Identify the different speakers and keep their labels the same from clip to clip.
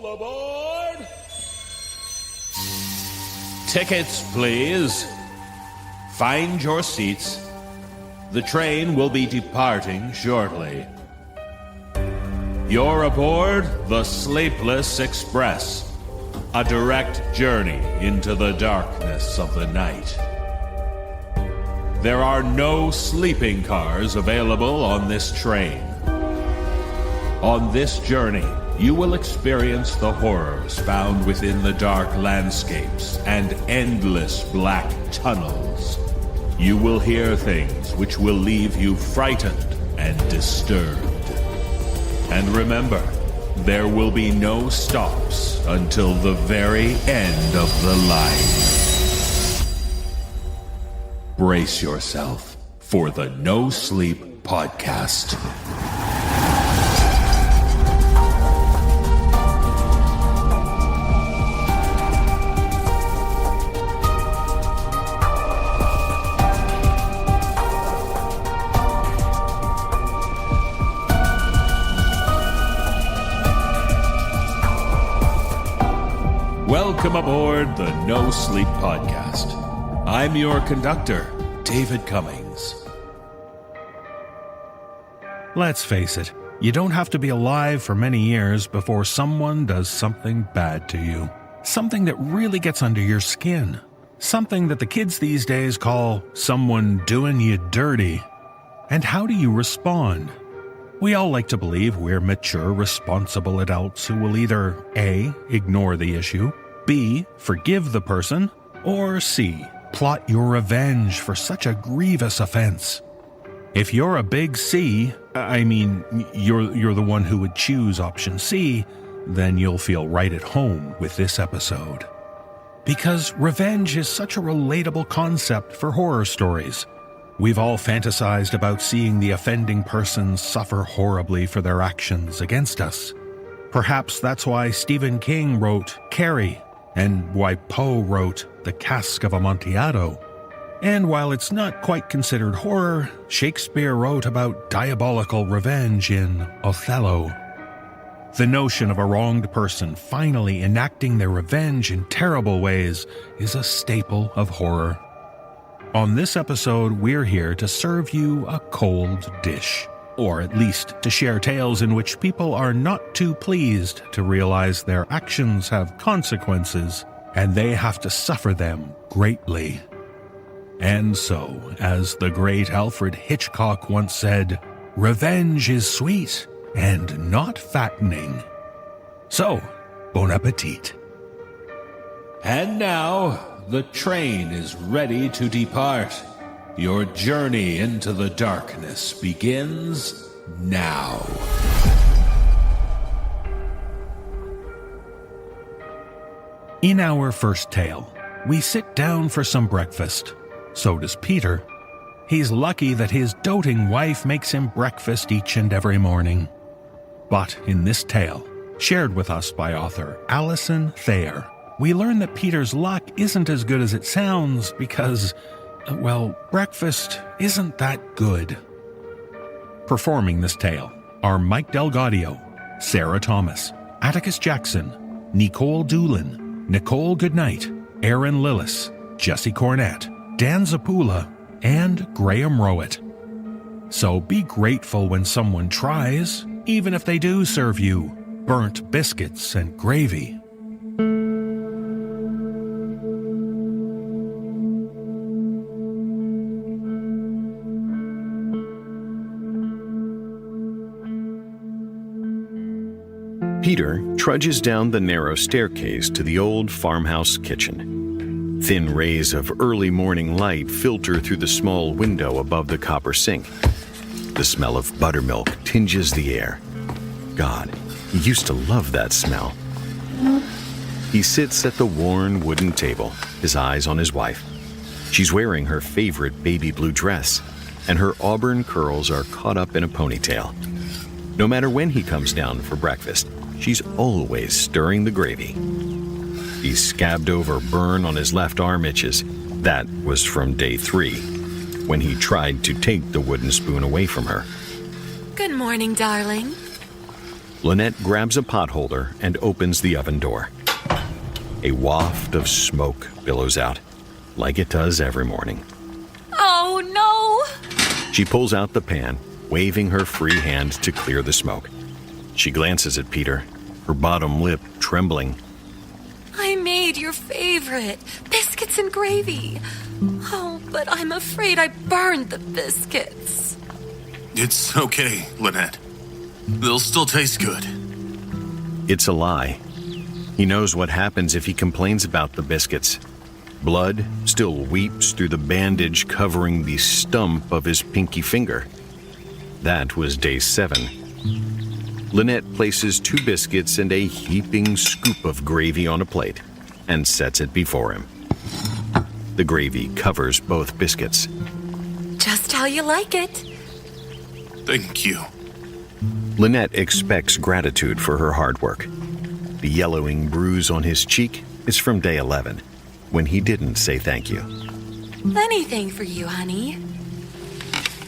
Speaker 1: All aboard! Tickets, please. Find your seats. The train will be departing shortly. You're aboard the Sleepless Express, a direct journey into the darkness of the night. There are no sleeping cars available on this train. On this journey, you will experience the horrors found within the dark landscapes and endless black tunnels. You will hear things which will leave you frightened and disturbed. And remember, there will be no stops until the very end of the line. Brace yourself for the No Sleep Podcast. Welcome aboard the No Sleep Podcast. I'm your conductor, David Cummings.
Speaker 2: Let's face it, you don't have to be alive for many years before someone does something bad to you. Something that really gets under your skin. Something that the kids these days call someone doing you dirty. And how do you respond? We all like to believe we're mature, responsible adults who will either A, ignore the issue, B, forgive the person, or C, plot your revenge for such a grievous offense. If you're a big C, you're the one who would choose option C, then you'll feel right at home with this episode. Because revenge is such a relatable concept for horror stories. We've all fantasized about seeing the offending person suffer horribly for their actions against us. Perhaps that's why Stephen King wrote Carrie, and why Poe wrote The Cask of Amontillado. And while it's not quite considered horror, Shakespeare wrote about diabolical revenge in Othello. The notion of a wronged person finally enacting their revenge in terrible ways is a staple of horror. On this episode, we're here to serve you a cold dish. Or at least to share tales in which people are not too pleased to realize their actions have consequences, and they have to suffer them greatly. And so, as the great Alfred Hitchcock once said, revenge is sweet and not fattening. So, bon appetit.
Speaker 1: And now, the train is ready to depart. Your journey into the darkness begins now.
Speaker 2: In our first tale, we sit down for some breakfast. So does Peter. He's lucky that his doting wife makes him breakfast each and every morning. But in this tale, shared with us by author Alison Thayer, we learn that Peter's luck isn't as good as it sounds because, well, breakfast isn't that good. Performing this tale are Mike Delgadio, Sarah Thomas, Atticus Jackson, Nicole Doolin, Nicole Goodnight, Aaron Lillis, Jesse Cornett, Dan Zapula, and Graham Rowett. So be grateful when someone tries, even if they do serve you burnt biscuits and gravy.
Speaker 3: Peter trudges down the narrow staircase to the old farmhouse kitchen. Thin rays of early morning light filter through the small window above the copper sink. The smell of buttermilk tinges the air. God, he used to love that smell. He sits at the worn wooden table, his eyes on his wife. She's wearing her favorite baby blue dress, and her auburn curls are caught up in a ponytail. No matter when he comes down for breakfast, she's always stirring the gravy. He's scabbed over burn on his left arm itches. That was from day 3, when he tried to take the wooden spoon away from her.
Speaker 4: Good morning, darling.
Speaker 3: Lynette grabs a potholder and opens the oven door. A waft of smoke billows out, like it does every morning.
Speaker 4: Oh, no!
Speaker 3: She pulls out the pan, waving her free hand to clear the smoke. She glances at Peter, her bottom lip trembling.
Speaker 4: I made your favorite, biscuits and gravy. Oh, but I'm afraid I burned the biscuits.
Speaker 5: It's okay, Lynette. They'll still taste good.
Speaker 3: It's a lie. He knows what happens if he complains about the biscuits. Blood still weeps through the bandage covering the stump of his pinky finger. That was day 7. Lynette places 2 biscuits and a heaping scoop of gravy on a plate and sets it before him. The gravy covers both biscuits.
Speaker 4: Just how you like it.
Speaker 5: Thank you.
Speaker 3: Lynette expects gratitude for her hard work. The yellowing bruise on his cheek is from day 11, when he didn't say thank you.
Speaker 4: Anything for you, honey.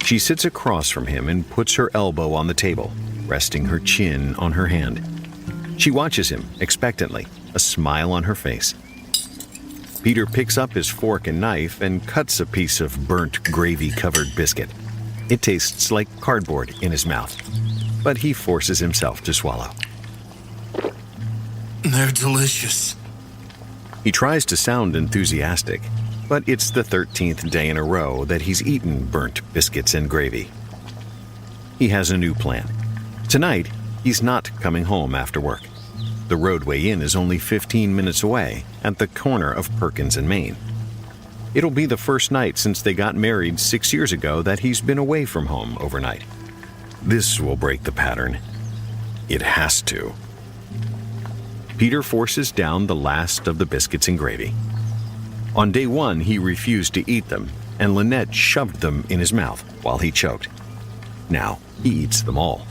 Speaker 3: She sits across from him and puts her elbow on the table, resting her chin on her hand. She watches him expectantly, a smile on her face. Peter picks up his fork and knife and cuts a piece of burnt gravy-covered biscuit. It tastes like cardboard in his mouth, but he forces himself to swallow.
Speaker 5: They're delicious.
Speaker 3: He tries to sound enthusiastic, but it's the 13th day in a row that he's eaten burnt biscuits and gravy. He has a new plan. Tonight, he's not coming home after work. The Roadway Inn is only 15 minutes away, at the corner of Perkins and Main. It'll be the first night since they got married 6 years ago that he's been away from home overnight. This will break the pattern. It has to. Peter forces down the last of the biscuits and gravy. On day 1, he refused to eat them, and Lynette shoved them in his mouth while he choked. Now, he eats them all.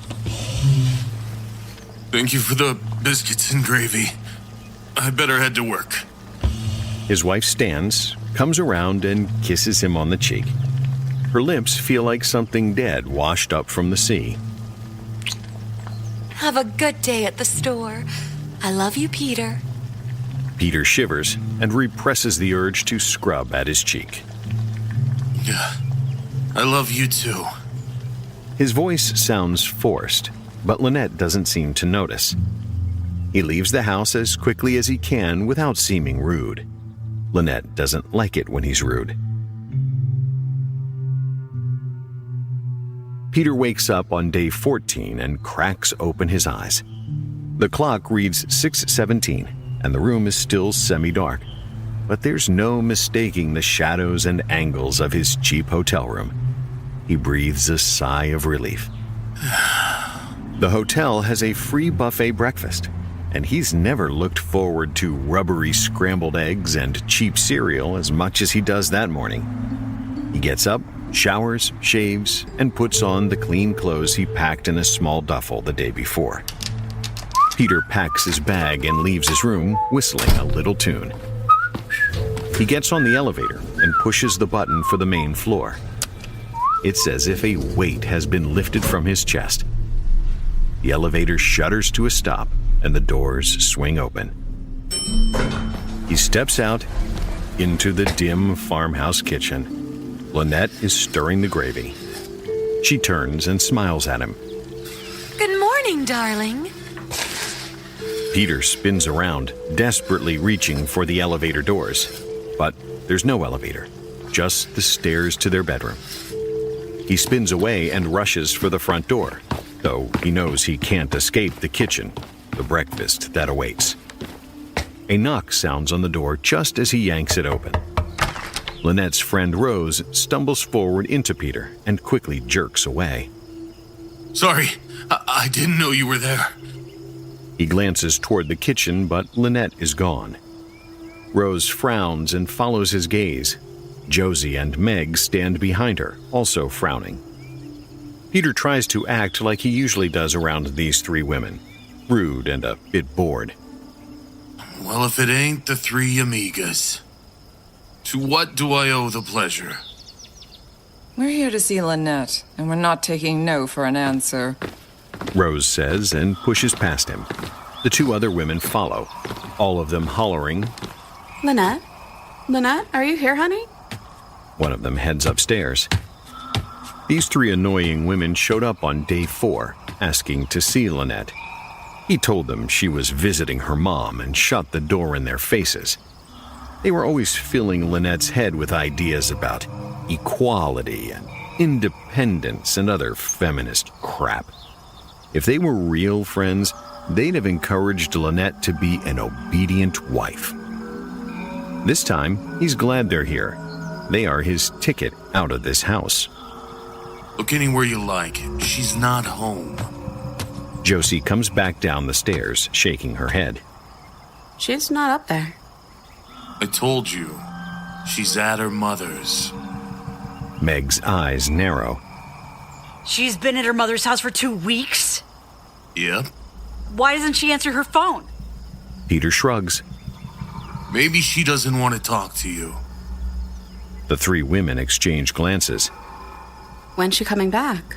Speaker 5: Thank you for the biscuits and gravy. I better head to work.
Speaker 3: His wife stands, comes around, and kisses him on the cheek. Her lips feel like something dead washed up from the sea.
Speaker 4: Have a good day at the store. I love you, Peter.
Speaker 3: Peter shivers and represses the urge to scrub at his cheek.
Speaker 5: Yeah, I love you too.
Speaker 3: His voice sounds forced, but Lynette doesn't seem to notice. He leaves the house as quickly as he can without seeming rude. Lynette doesn't like it when he's rude. Peter wakes up on day 14 and cracks open his eyes. The clock reads 6:17, and the room is still semi-dark, but there's no mistaking the shadows and angles of his cheap hotel room. He breathes a sigh of relief. The hotel has a free buffet breakfast, and he's never looked forward to rubbery scrambled eggs and cheap cereal as much as he does that morning. He gets up, showers, shaves, and puts on the clean clothes he packed in a small duffel the day before. Peter packs his bag and leaves his room, whistling a little tune. He gets on the elevator and pushes the button for the main floor. It's as if a weight has been lifted from his chest. The elevator shudders to a stop, and the doors swing open. He steps out into the dim farmhouse kitchen. Lynette is stirring the gravy. She turns and smiles at him.
Speaker 4: Good morning, darling.
Speaker 3: Peter spins around, desperately reaching for the elevator doors. But there's no elevator, just the stairs to their bedroom. He spins away and rushes for the front door, though he knows he can't escape the kitchen, the breakfast that awaits. A knock sounds on the door just as he yanks it open. Lynette's friend Rose stumbles forward into Peter and quickly jerks away.
Speaker 5: Sorry, I didn't know you were there.
Speaker 3: He glances toward the kitchen, but Lynette is gone. Rose frowns and follows his gaze. Josie and Meg stand behind her, also frowning. Peter tries to act like he usually does around these 3 women, rude and a bit bored.
Speaker 5: Well, if it ain't the 3 amigas. To what do I owe the pleasure?
Speaker 6: We're here to see Lynette, and we're not taking no for an answer.
Speaker 3: Rose says and pushes past him. The two other women follow, all of them hollering,
Speaker 6: Lynette? Lynette, are you here, honey?
Speaker 3: One of them heads upstairs. These three annoying women showed up on day 4, asking to see Lynette. He told them she was visiting her mom and shut the door in their faces. They were always filling Lynette's head with ideas about equality and independence and other feminist crap. If they were real friends, they'd have encouraged Lynette to be an obedient wife. This time, he's glad they're here. They are his ticket out of this house.
Speaker 5: Look anywhere you like. She's not home.
Speaker 3: Josie comes back down the stairs, shaking her head.
Speaker 6: She's not up there.
Speaker 5: I told you. She's at her mother's.
Speaker 3: Meg's eyes narrow.
Speaker 7: She's been at her mother's house for 2 weeks?
Speaker 5: Yep.
Speaker 7: Why doesn't she answer her phone?
Speaker 3: Peter shrugs.
Speaker 5: Maybe she doesn't want to talk to you.
Speaker 3: The three women exchange glances.
Speaker 6: When's she coming back?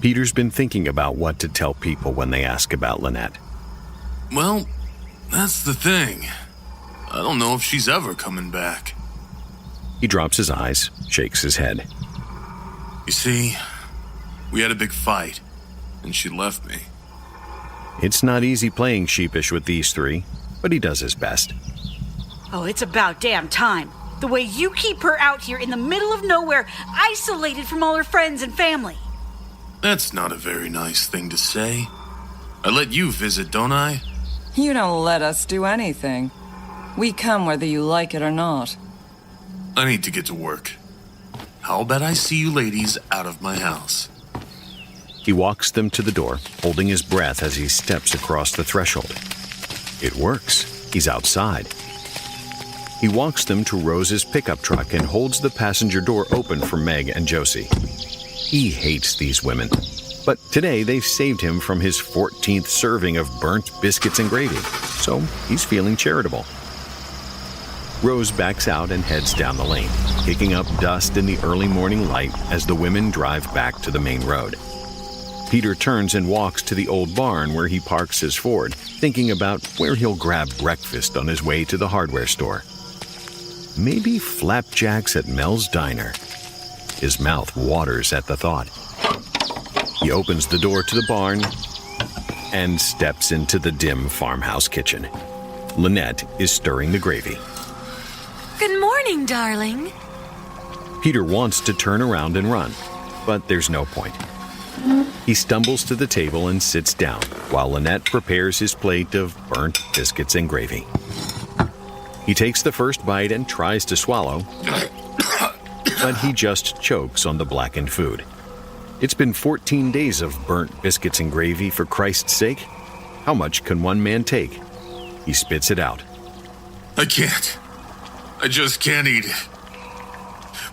Speaker 3: Peter's been thinking about what to tell people when they ask about Lynette.
Speaker 5: Well, that's the thing. I don't know if she's ever coming back.
Speaker 3: He drops his eyes, shakes his head.
Speaker 5: You see, we had a big fight, and she left me.
Speaker 3: It's not easy playing sheepish with these three, but he does his best.
Speaker 7: Oh, it's about damn time. The way you keep her out here in the middle of nowhere, isolated from all her friends and family.
Speaker 5: That's not a very nice thing to say. I let you visit, don't I?
Speaker 8: You don't let us do anything. We come whether you like it or not.
Speaker 5: I need to get to work. How about I see you ladies out of my house?
Speaker 3: He walks them to the door, holding his breath as he steps across the threshold. It works. He's outside. He walks them to Rose's pickup truck and holds the passenger door open for Meg and Josie. He hates these women, but today they've saved him from his 14th serving of burnt biscuits and gravy, so he's feeling charitable. Rose backs out and heads down the lane, kicking up dust in the early morning light as the women drive back to the main road. Peter turns and walks to the old barn where he parks his Ford, thinking about where he'll grab breakfast on his way to the hardware store. Maybe flapjacks at Mel's Diner. His mouth waters at the thought. He opens the door to the barn and steps into the dim farmhouse kitchen. Lynette is stirring the gravy.
Speaker 4: Good morning, darling.
Speaker 3: Peter wants to turn around and run, but there's no point. He stumbles to the table and sits down while Lynette prepares his plate of burnt biscuits and gravy. He takes the first bite and tries to swallow, but he just chokes on the blackened food. It's been 14 days of burnt biscuits and gravy, for Christ's sake. How much can one man take? He spits it out.
Speaker 5: I can't. I just can't eat it.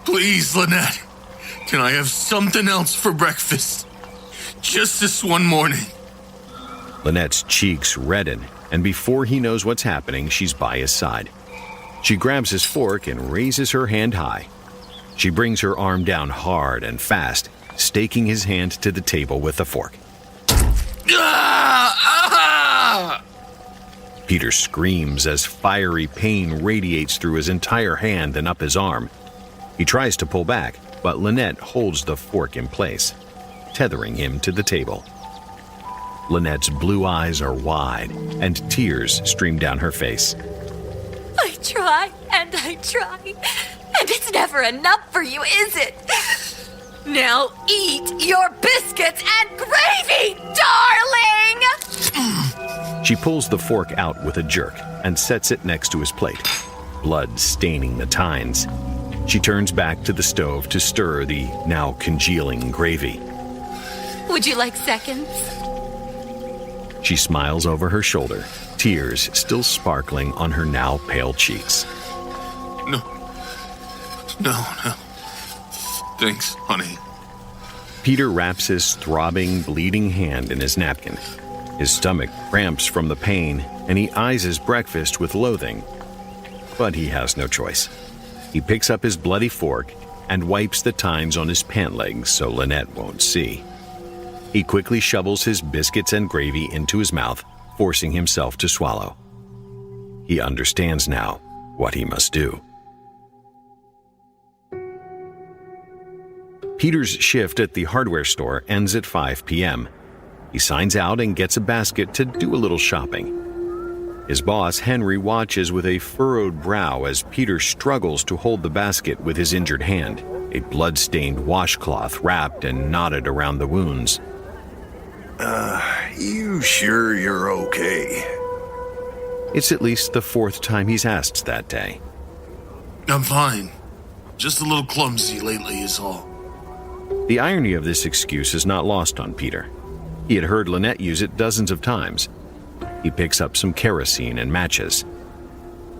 Speaker 5: Please, Lynette. Can I have something else for breakfast? Just this one morning.
Speaker 3: Lynette's cheeks redden, and before he knows what's happening, she's by his side. She grabs his fork and raises her hand high. She brings her arm down hard and fast, staking his hand to the table with the fork. Peter screams as fiery pain radiates through his entire hand and up his arm. He tries to pull back, but Lynette holds the fork in place, tethering him to the table. Lynette's blue eyes are wide, and tears stream down her face.
Speaker 4: I try and I try, and it's never enough for you, is it? Now eat your biscuits and gravy, darling!
Speaker 3: She pulls the fork out with a jerk and sets it next to his plate, blood staining the tines. She turns back to the stove to stir the now congealing gravy.
Speaker 4: Would you like seconds?
Speaker 3: She smiles over her shoulder, tears still sparkling on her now pale cheeks.
Speaker 5: No. Thanks, honey.
Speaker 3: Peter wraps his throbbing, bleeding hand in his napkin. His stomach cramps from the pain, and he eyes his breakfast with loathing. But he has no choice. He picks up his bloody fork and wipes the tines on his pant legs so Lynette won't see. He quickly shovels his biscuits and gravy into his mouth, forcing himself to swallow. He understands now what he must do. Peter's shift at the hardware store ends at 5 p.m. He signs out and gets a basket to do a little shopping. His boss, Henry, watches with a furrowed brow as Peter struggles to hold the basket with his injured hand, a blood-stained washcloth wrapped and knotted around the wounds.
Speaker 9: You sure you're okay?
Speaker 3: It's at least the fourth time he's asked that day.
Speaker 5: I'm fine. Just a little clumsy lately is all.
Speaker 3: The irony of this excuse is not lost on Peter. He had heard Lynette use it dozens of times. He picks up some kerosene and matches.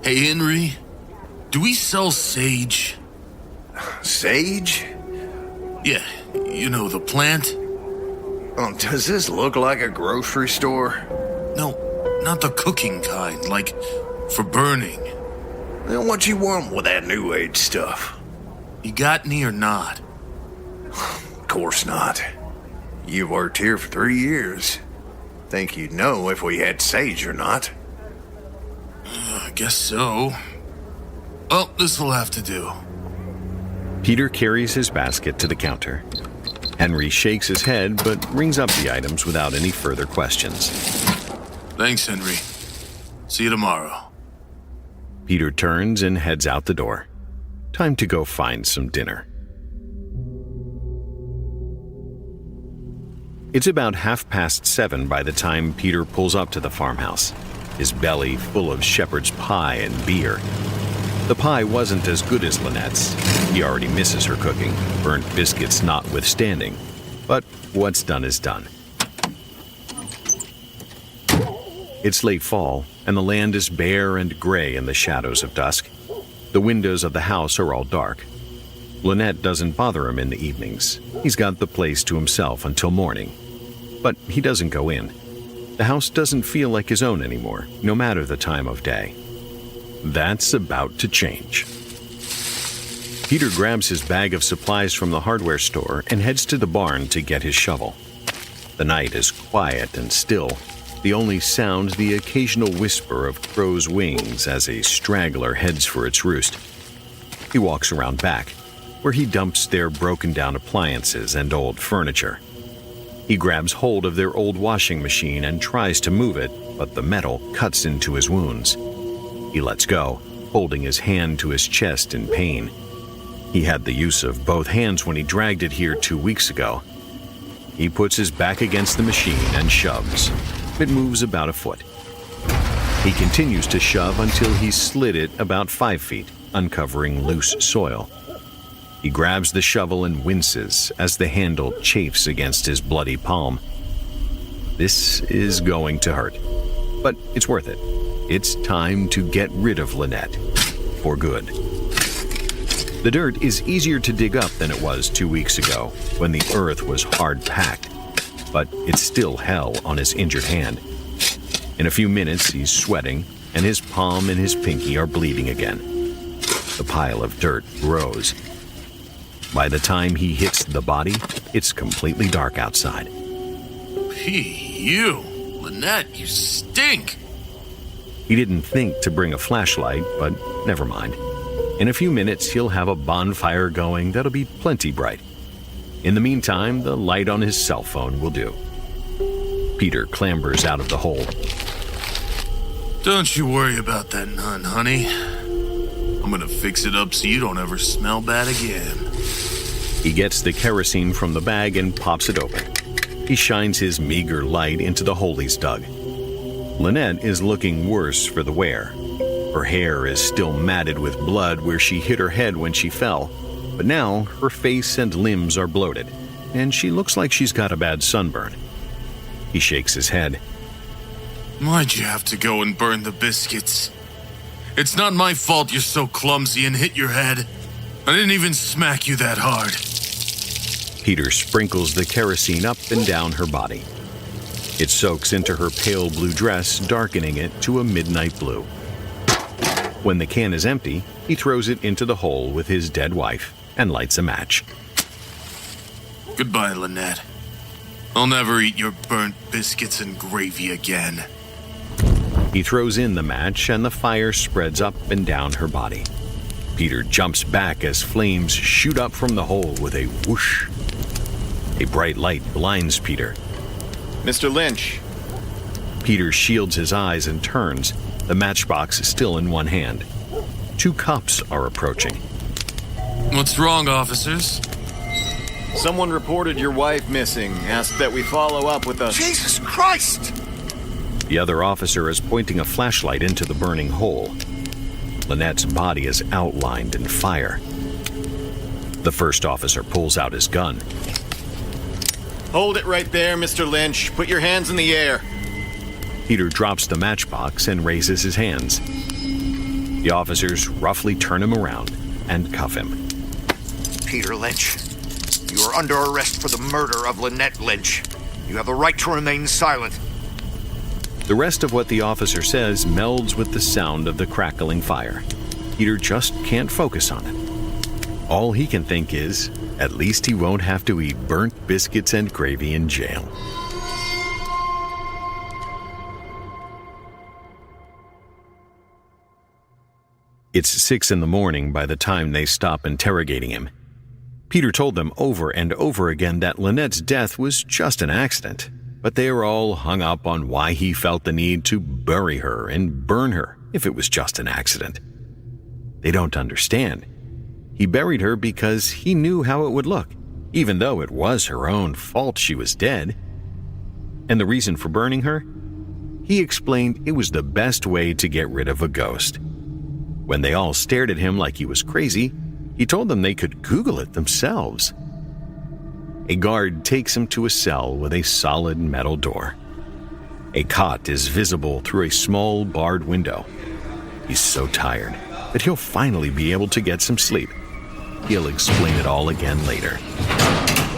Speaker 5: Hey, Henry, do we sell sage?
Speaker 9: Sage?
Speaker 5: Yeah, you know, the plant.
Speaker 9: Does this look like a grocery store?
Speaker 5: No, not the cooking kind, like for burning.
Speaker 9: Then what you want with that new age stuff?
Speaker 5: You got any or not?
Speaker 9: Of course not. You worked here for 3 years. Think you'd know if we had sage or not.
Speaker 5: I guess so. Well, this'll have to do.
Speaker 3: Peter carries his basket to the counter. Henry shakes his head but rings up the items without any further questions.
Speaker 5: Thanks, Henry. See you tomorrow.
Speaker 3: Peter turns and heads out the door. Time to go find some dinner. It's about 7:30 by the time Peter pulls up to the farmhouse, his belly full of shepherd's pie and beer. The pie wasn't as good as Lynette's. He already misses her cooking, burnt biscuits notwithstanding. But what's done is done. It's late fall, and the land is bare and gray in the shadows of dusk. The windows of the house are all dark. Lynette doesn't bother him in the evenings. He's got the place to himself until morning. But he doesn't go in. The house doesn't feel like his own anymore, no matter the time of day. That's about to change. Peter grabs his bag of supplies from the hardware store and heads to the barn to get his shovel. The night is quiet and still, the only sound the occasional whisper of crow's wings as a straggler heads for its roost. He walks around back, where he dumps their broken-down appliances and old furniture. He grabs hold of their old washing machine and tries to move it, but the metal cuts into his wounds. He lets go, holding his hand to his chest in pain. He had the use of both hands when he dragged it here 2 weeks ago. He puts his back against the machine and shoves. It moves about a foot. He continues to shove until he's slid it about 5 feet, uncovering loose soil. He grabs the shovel and winces as the handle chafes against his bloody palm. This is going to hurt, but it's worth it. It's time to get rid of Lynette, for good. The dirt is easier to dig up than it was 2 weeks ago, when the earth was hard-packed, but it's still hell on his injured hand. In a few minutes, he's sweating, and his palm and his pinky are bleeding again. The pile of dirt grows. By the time he hits the body, it's completely dark outside.
Speaker 5: You! Lynette, you stink!
Speaker 3: He didn't think to bring a flashlight, but never mind. In a few minutes, he'll have a bonfire going that'll be plenty bright. In the meantime, the light on his cell phone will do. Peter clambers out of the hole.
Speaker 5: Don't you worry about that nun, honey. I'm gonna fix it up so you don't ever smell bad again.
Speaker 3: He gets the kerosene from the bag and pops it open. He shines his meager light into the hole he's dug. Lynette is looking worse for the wear. Her hair is still matted with blood where she hit her head when she fell, but now her face and limbs are bloated, and she looks like she's got a bad sunburn. He shakes his head.
Speaker 5: Why'd you have to go and burn the biscuits? It's not my fault you're so clumsy and hit your head. I didn't even smack you that hard.
Speaker 3: Peter sprinkles the kerosene up and down her body. It soaks into her pale blue dress, darkening it to a midnight blue. When the can is empty, he throws it into the hole with his dead wife and lights a match.
Speaker 5: Goodbye, Lynette. I'll never eat your burnt biscuits and gravy again.
Speaker 3: He throws in the match and the fire spreads up and down her body. Peter jumps back as flames shoot up from the hole with a whoosh. A bright light blinds Peter.
Speaker 10: Mr. Lynch.
Speaker 3: Peter shields his eyes and turns, the matchbox still in one hand. 2 cops are approaching.
Speaker 5: What's wrong, officers?
Speaker 10: Someone reported your wife missing, asked that we follow up with a...
Speaker 9: Jesus Christ!
Speaker 3: The other officer is pointing a flashlight into the burning hole. Lynette's body is outlined in fire. The first officer pulls out his gun.
Speaker 10: Hold it right there, Mr. Lynch. Put your hands in the air.
Speaker 3: Peter drops the matchbox and raises his hands. The officers roughly turn him around and cuff him.
Speaker 9: Peter Lynch, you are under arrest for the murder of Lynette Lynch. You have a right to remain silent.
Speaker 3: The rest of what the officer says melds with the sound of the crackling fire. Peter just can't focus on it. All he can think is, at least he won't have to eat burnt biscuits and gravy in jail. It's 6 a.m. by the time they stop interrogating him. Peter told them over and over again that Lynette's death was just an accident, but they are all hung up on why he felt the need to bury her and burn her if it was just an accident. They don't understand. He buried her because he knew how it would look, even though it was her own fault she was dead. And the reason for burning her? He explained it was the best way to get rid of a ghost. When they all stared at him like he was crazy, he told them they could Google it themselves. A guard takes him to a cell with a solid metal door. A cot is visible through a small barred window. He's so tired that he'll finally be able to get some sleep. He'll explain it all again later.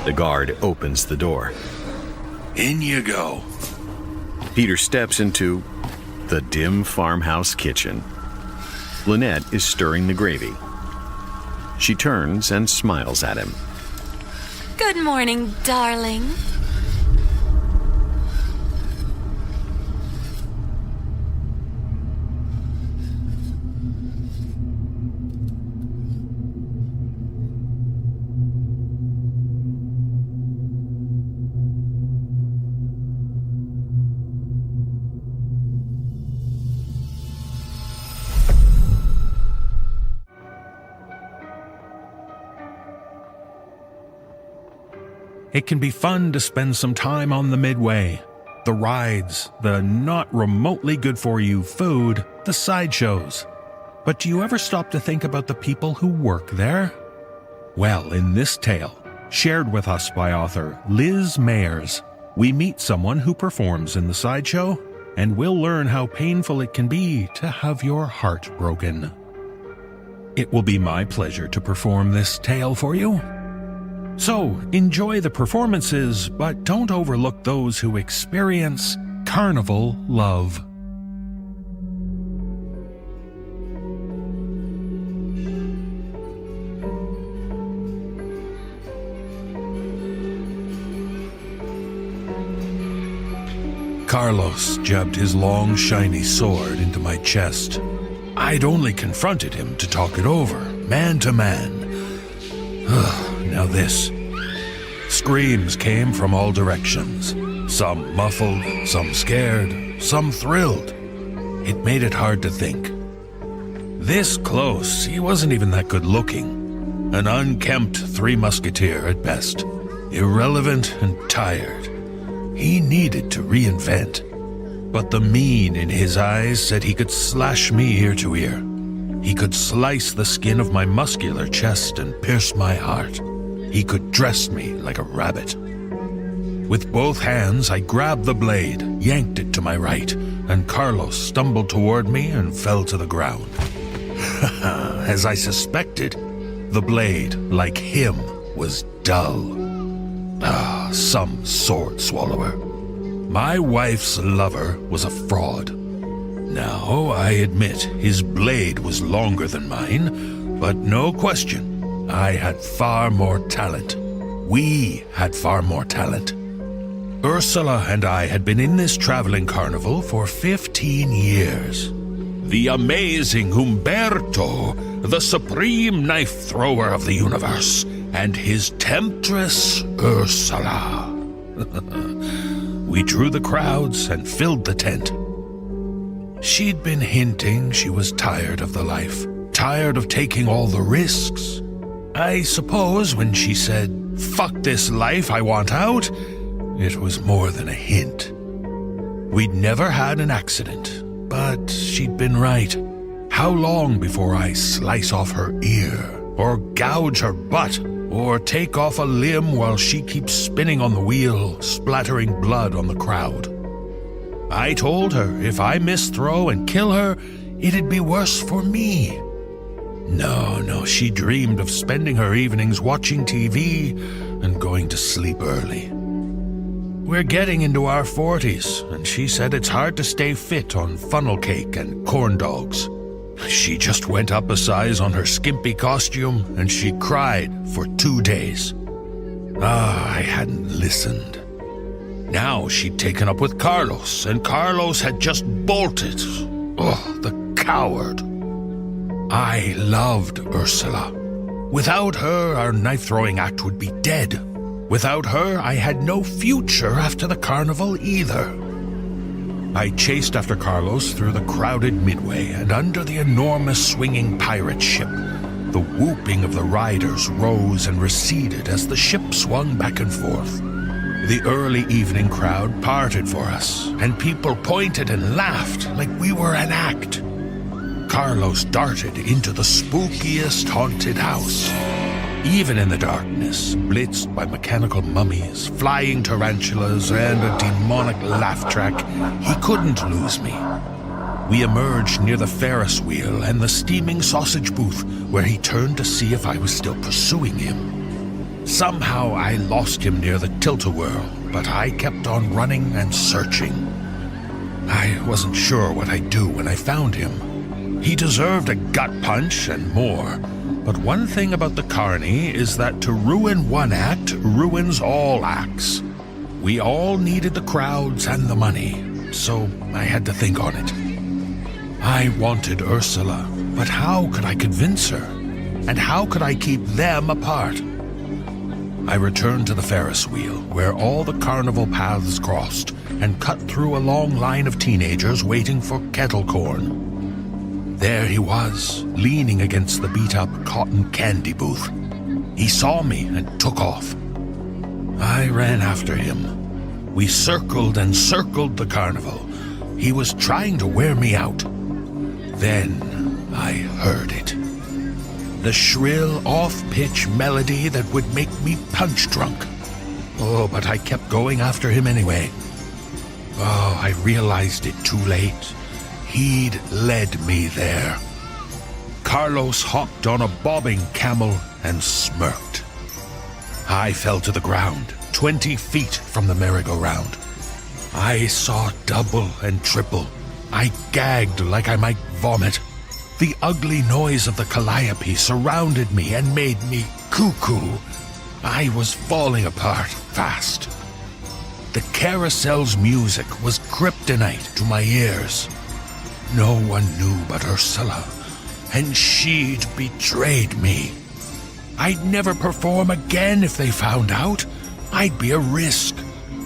Speaker 3: The guard opens the door.
Speaker 1: In you go.
Speaker 3: Peter steps into the dim farmhouse kitchen. Lynette is stirring the gravy. She turns and smiles at him.
Speaker 4: Good morning, darling.
Speaker 2: It can be fun to spend some time on the Midway. The rides, the not remotely good for you food, the sideshows. But do you ever stop to think about the people who work there? Well, in this tale, shared with us by author Liz Mayers, we meet someone who performs in the sideshow, and we'll learn how painful it can be to have your heart broken. It will be my pleasure to perform this tale for you. So, enjoy the performances, but don't overlook those who experience carnival love. Carlos jabbed his long, shiny sword into my chest. I'd only confronted him to talk it over, man to man. Now this. Screams came from all directions. Some muffled, some scared, some thrilled. It made it hard to think. This close, he wasn't even that good looking. An unkempt Three Musketeer at best. Irrelevant and tired. He needed to reinvent. But the mean in his eyes said he could slash me ear to ear. He could slice the skin of my muscular chest and pierce my heart. He could dress me like a rabbit. With both hands, I grabbed the blade, yanked it to my right, and Carlos stumbled toward me and fell to the ground. As I suspected, the blade, like him, was dull. Some sword swallower. My wife's lover was a fraud. Now, I admit his blade was longer than mine, but no question, I had far more talent. We had far more talent. Ursula and I had been in this traveling carnival for 15 years. The amazing Umberto, the supreme knife thrower of the universe, and his temptress Ursula. We drew the crowds and filled the tent. She'd been hinting she was tired of the life, tired of taking all the risks. I suppose when she said, "Fuck this life, I want out," it was more than a hint. We'd never had an accident, but she'd been right. How long before I slice off her ear, or gouge her butt, or take off a limb while she keeps spinning on the wheel, splattering blood on the crowd? I told her if I misthrow and kill her, it'd be worse for me. No, she dreamed of spending her evenings watching TV and going to sleep early. We're getting into our 40s, and she said it's hard to stay fit on funnel cake and corn dogs. She just went up a size on her skimpy costume, and she cried for 2 days. I hadn't listened. Now she'd taken up with Carlos, and Carlos had just bolted. The coward. I loved Ursula. Without her, our knife-throwing act would be dead. Without her, I had no future after the carnival either. I chased after Carlos through the crowded midway and under the enormous swinging pirate ship. The whooping of the riders rose and receded as the ship swung back and forth. The early evening crowd parted for us, and people pointed and laughed like we were an act. Carlos darted into the spookiest haunted house. Even in the darkness, blitzed by mechanical mummies, flying tarantulas, and a demonic laugh track, he couldn't lose me. We emerged near the Ferris wheel and the steaming sausage booth, where he turned to see if I was still pursuing him. Somehow I lost him near the tilt-a-whirl, but I kept on running and searching. I wasn't sure what I'd do when I found him. He deserved a gut punch and more, but one thing about the carny is that to ruin one act ruins all acts. We all needed the crowds and the money, so I had to think on it. I wanted Ursula, but how could I convince her? And how could I keep them apart? I returned to the Ferris wheel, where all the carnival paths crossed, and cut through a long line of teenagers waiting for kettle corn. There he was, leaning against the beat-up cotton candy booth. He saw me and took off. I ran after him. We circled and circled the carnival. He was trying to wear me out. Then I heard it. The shrill, off-pitch melody that would make me punch-drunk. But I kept going after him anyway. I realized it too late. He'd led me there. Carlos hopped on a bobbing camel and smirked. I fell to the ground, 20 feet from the merry-go-round. I saw double and triple. I gagged like I might vomit. The ugly noise of the calliope surrounded me and made me cuckoo. I was falling apart fast. The carousel's music was kryptonite to my ears. No one knew but Ursula, and she'd betrayed me. I'd never perform again if they found out. I'd be a risk,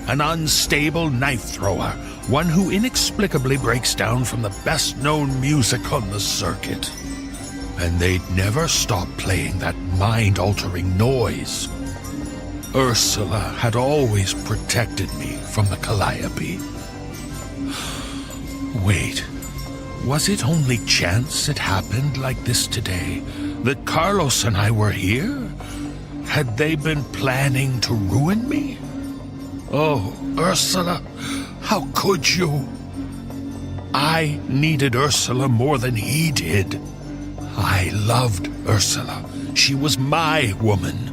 Speaker 2: an unstable knife thrower, one who inexplicably breaks down from the best-known music on the circuit. And they'd never stop playing that mind-altering noise. Ursula had always protected me from the calliope. Wait, was it only chance it happened like this today? That Carlos and I were here? Had they been planning to ruin me? Oh, Ursula, how could you? I needed Ursula more than he did. I loved Ursula. She was my woman.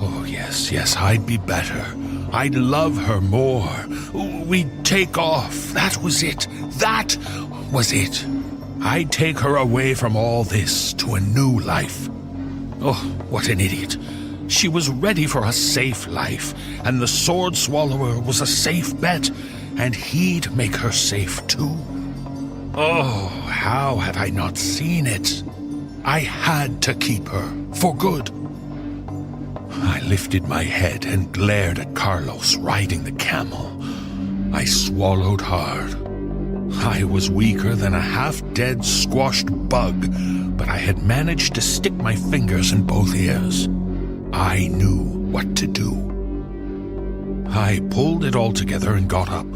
Speaker 2: Oh, yes, I'd be better. I'd love her more. We'd take off. That was it. That was it. I'd take her away from all this to a new life. Oh, what an idiot. She was ready for a safe life, and the sword swallower was a safe bet, and he'd make her safe too. Oh, how had I not seen it? I had to keep her, for good. I lifted my head and glared at Carlos riding the camel. I swallowed hard. I was weaker than a half-dead, squashed bug, but I had managed to stick my fingers in both ears. I knew what to do. I pulled it all together and got up.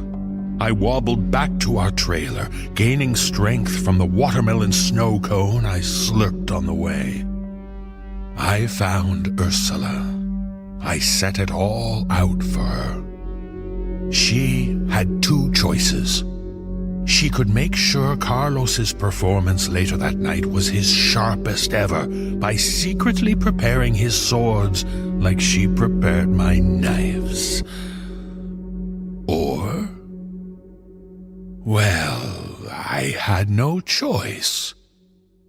Speaker 2: I wobbled back to our trailer, gaining strength from the watermelon snow cone I slurped on the way. I found Ursula. I set it all out for her. She had two choices. She could make sure Carlos's performance later that night was his sharpest ever by secretly preparing his swords like she prepared my knives. Or, well, I had no choice.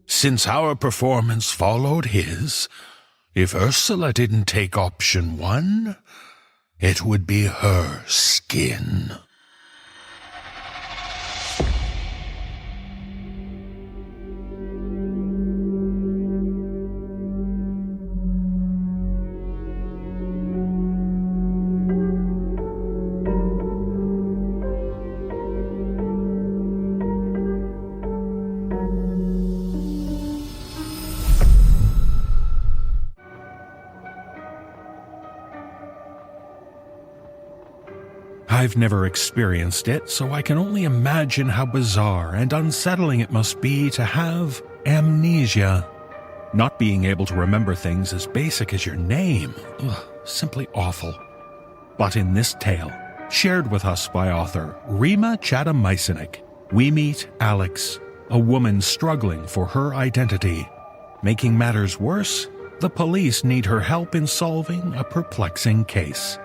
Speaker 2: Since our performance followed his, if Ursula didn't take option one, it would be her skin. I've never experienced it, so I can only imagine how bizarre and unsettling it must be to have amnesia. Not being able to remember things as basic as your name. Simply awful. But in this tale, shared with us by author Rima Chatham-Mycenik, we meet Alex, a woman struggling for her identity. Making matters worse, the police need her help in solving a perplexing case.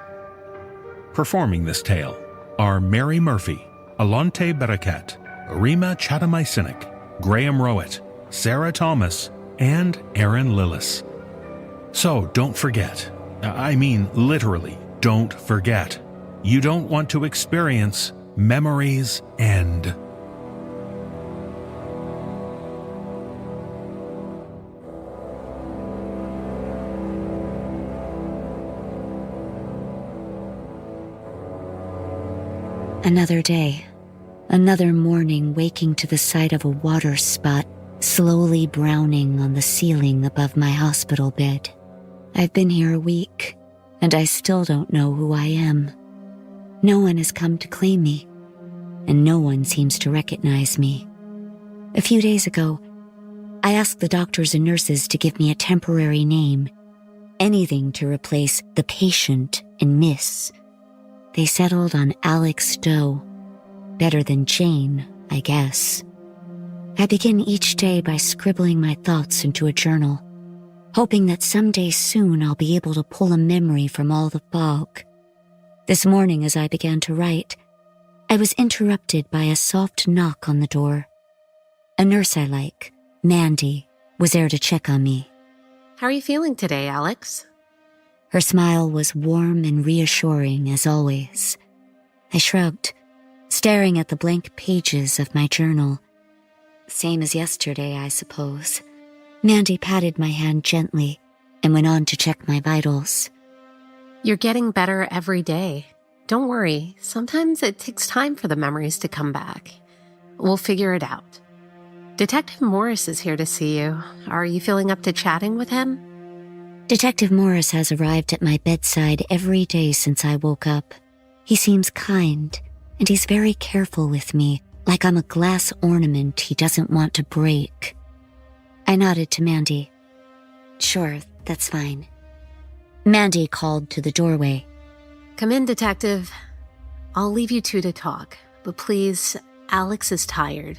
Speaker 2: Performing this tale are Mary Murphy, Alonte Barakat, Rima Chatham-Mycenik, Graham Rowett, Sarah Thomas, and Aaron Lillis. So don't forget, I mean literally, don't forget, you don't want to experience Memory's End.
Speaker 11: Another day, another morning waking to the sight of a water spot slowly browning on the ceiling above my hospital bed. I've been here a week, and I still don't know who I am. No one has come to claim me, and no one seems to recognize me. A few days ago, I asked the doctors and nurses to give me a temporary name, anything to replace the patient and Miss. They settled on Alex Doe. Better than Jane, I guess. I begin each day by scribbling my thoughts into a journal, hoping that someday soon I'll be able to pull a memory from all the fog. This morning as I began to write, I was interrupted by a soft knock on the door. A nurse I like, Mandy, was there to check on me.
Speaker 12: How are you feeling today, Alex?
Speaker 11: Her smile was warm and reassuring as always. I shrugged, staring at the blank pages of my journal. Same as yesterday, I suppose. Mandy patted my hand gently and went on to check my vitals.
Speaker 12: You're getting better every day. Don't worry, sometimes it takes time for the memories to come back. We'll figure it out. Detective Morris is here to see you. Are you feeling up to chatting with him?
Speaker 11: Detective Morris has arrived at my bedside every day since I woke up. He seems kind, and he's very careful with me, like I'm a glass ornament he doesn't want to break. I nodded to Mandy. Sure, that's fine. Mandy called to the doorway.
Speaker 12: Come in, Detective. I'll leave you two to talk, but please, Alex is tired.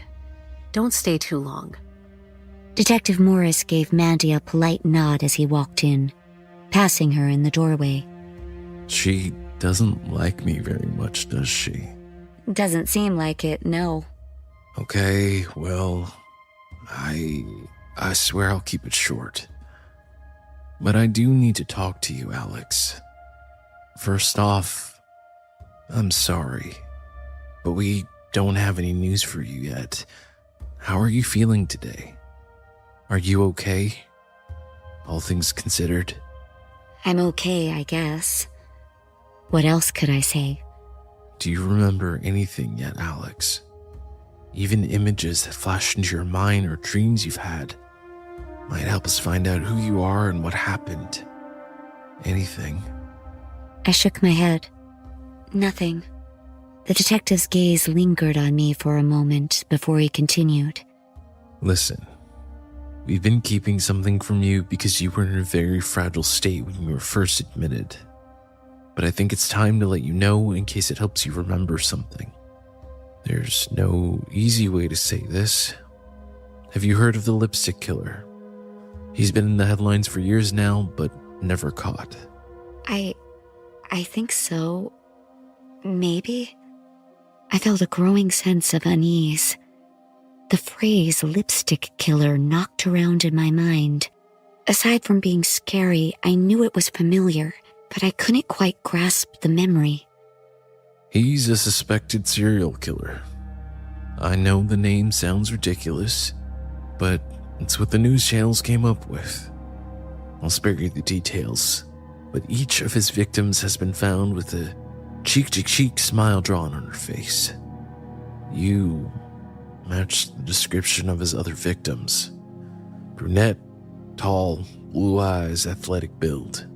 Speaker 12: Don't stay too long.
Speaker 11: Detective Morris gave Mandy a polite nod as he walked in, passing her in the doorway.
Speaker 13: She doesn't like me very much, does she?
Speaker 11: Doesn't seem like it, no.
Speaker 13: Okay, well, I swear I'll keep it short. But I do need to talk to you, Alex. First off, I'm sorry, but we don't have any news for you yet. How are you feeling today? Are you okay? All things considered?
Speaker 11: I'm okay, I guess. What else could I say?
Speaker 13: Do you remember anything yet, Alex? Even images that flash into your mind or dreams you've had might help us find out who you are and what happened. Anything.
Speaker 11: I shook my head. Nothing. The detective's gaze lingered on me for a moment before he continued.
Speaker 13: Listen, we've been keeping something from you because you were in a very fragile state when you were first admitted. But I think it's time to let you know in case it helps you remember something. There's no easy way to say this. Have you heard of the lipstick killer? He's been in the headlines for years now, but never caught.
Speaker 11: I think so. Maybe? I felt a growing sense of unease. The phrase lipstick killer knocked around in my mind. Aside from being scary, I knew it was familiar, but I couldn't quite grasp the memory.
Speaker 13: He's a suspected serial killer. I know the name sounds ridiculous, but it's what the news channels came up with. I'll spare you the details, but each of his victims has been found with a cheek-to-cheek smile drawn on her face. You match the description of his other victims. Brunette, tall, blue eyes, athletic build.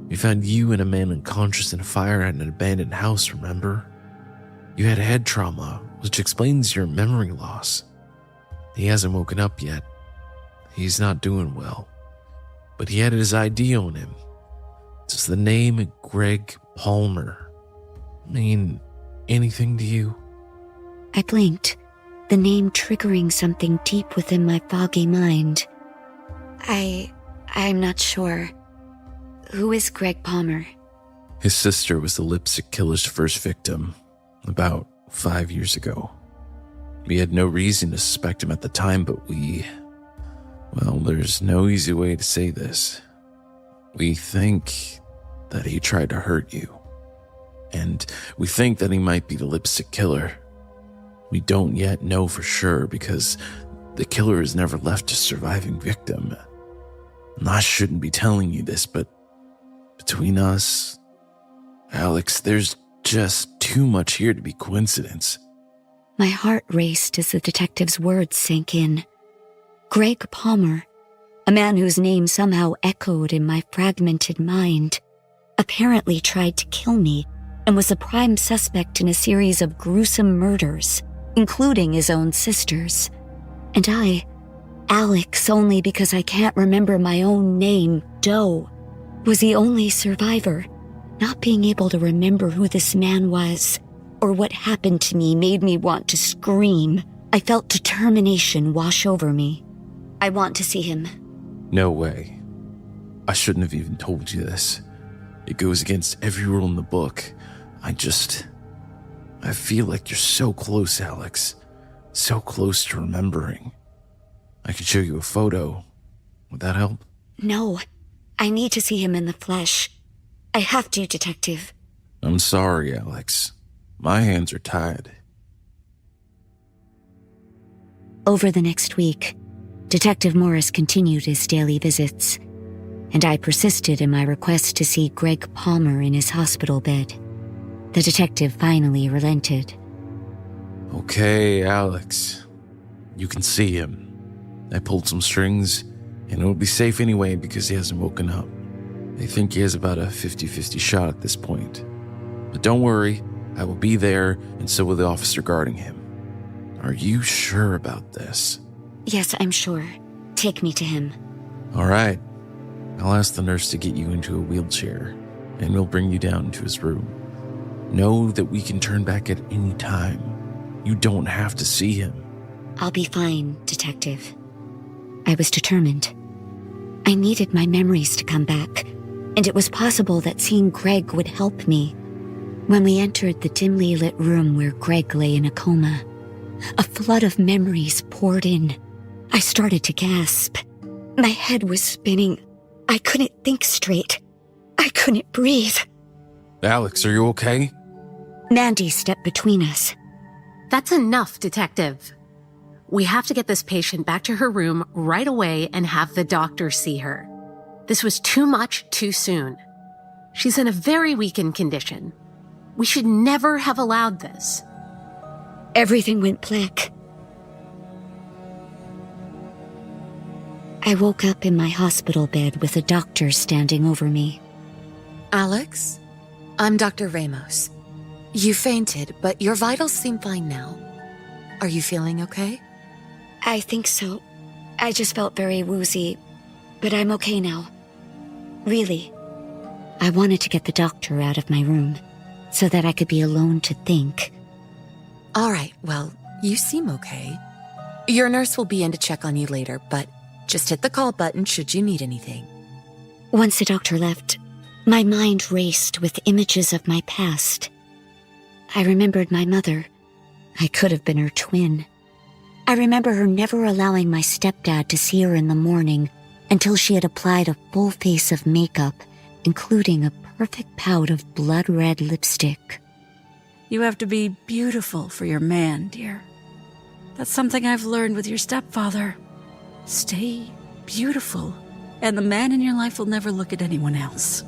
Speaker 13: We found you and a man unconscious in a fire at an abandoned house, remember? You had head trauma, which explains your memory loss. He hasn't woken up yet. He's not doing well. But he had his ID on him. Does the name Greg Palmer mean anything to you?
Speaker 11: I blinked, the name triggering something deep within my foggy mind. I'm not sure. Who is Greg Palmer?
Speaker 13: His sister was the lipstick killer's first victim, about 5 years ago. We had no reason to suspect him at the time, but there's no easy way to say this. We think that he tried to hurt you. And we think that he might be the lipstick killer. We don't yet know for sure because the killer has never left a surviving victim. And I shouldn't be telling you this, but between us, Alex, there's just too much here to be coincidence.
Speaker 11: My heart raced as the detective's words sank in. Greg Palmer, a man whose name somehow echoed in my fragmented mind, apparently tried to kill me and was the prime suspect in a series of gruesome murders, including his own sisters. And I, Alex only because I can't remember my own name, Doe, was the only survivor. Not being able to remember who this man was or what happened to me made me want to scream. I felt determination wash over me. I want to see him.
Speaker 13: No way. I shouldn't have even told you this. It goes against every rule in the book. I feel like you're so close, Alex. So close to remembering. I could show you a photo. Would that help?
Speaker 11: No, I need to see him in the flesh. I have to, Detective.
Speaker 13: I'm sorry, Alex. My hands are tied.
Speaker 11: Over the next week, Detective Morris continued his daily visits, and I persisted in my request to see Greg Palmer in his hospital bed. The detective finally relented.
Speaker 13: Okay, Alex. You can see him. I pulled some strings, and it'll be safe anyway because he hasn't woken up. They think he has about a 50-50 shot at this point. But don't worry, I will be there, and so will the officer guarding him. Are you sure about this?
Speaker 11: Yes, I'm sure. Take me to him.
Speaker 13: All right. I'll ask the nurse to get you into a wheelchair, and we'll bring you down to his room. Know that we can turn back at any time. You don't have to see him.
Speaker 11: I'll be fine, Detective. I was determined. I needed my memories to come back, and it was possible that seeing Greg would help me. When we entered the dimly lit room where Greg lay in a coma, a flood of memories poured in. I started to gasp. My head was spinning. I couldn't think straight. I couldn't breathe.
Speaker 13: Alex, are you okay?
Speaker 11: Mandy stepped between us.
Speaker 12: That's enough, Detective. We have to get this patient back to her room right away and have the doctor see her. This was too much too soon. She's in a very weakened condition. We should never have allowed this.
Speaker 11: Everything went black. I woke up in my hospital bed with a doctor standing over me.
Speaker 4: Alex, I'm Dr. Ramos. You fainted, but your vitals seem fine now. Are you feeling okay?
Speaker 11: I think so. I just felt very woozy, but I'm okay now. Really. I wanted to get the doctor out of my room so that I could be alone to think.
Speaker 4: All right, well, you seem okay. Your nurse will be in to check on you later, but just hit the call button should you need anything.
Speaker 11: Once the doctor left, my mind raced with images of my past. I remembered my mother. I could have been her twin. I remember her never allowing my stepdad to see her in the morning until she had applied a full face of makeup, including a perfect pout of blood-red lipstick.
Speaker 6: You have to be beautiful for your man, dear. That's something I've learned with your stepfather. Stay beautiful, and the man in your life will never look at anyone else.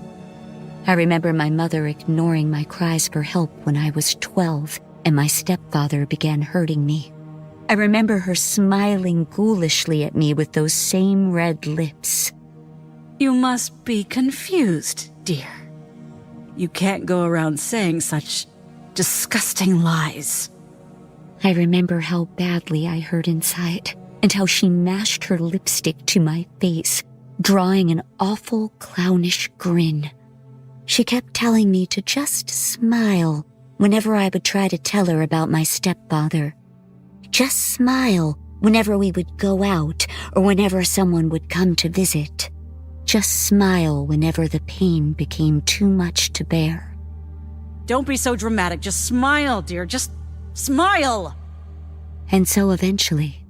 Speaker 11: I remember my mother ignoring my cries for help when I was 12 and my stepfather began hurting me. I remember her smiling ghoulishly at me with those same red lips.
Speaker 6: You must be confused, dear. You can't go around saying such disgusting lies.
Speaker 11: I remember how badly I hurt inside and how she mashed her lipstick to my face, drawing an awful clownish grin. She kept telling me to just smile whenever I would try to tell her about my stepfather. Just smile whenever we would go out or whenever someone would come to visit. Just smile whenever the pain became too much to bear.
Speaker 6: Don't be so dramatic. Just smile, dear. Just smile.
Speaker 11: And so eventually,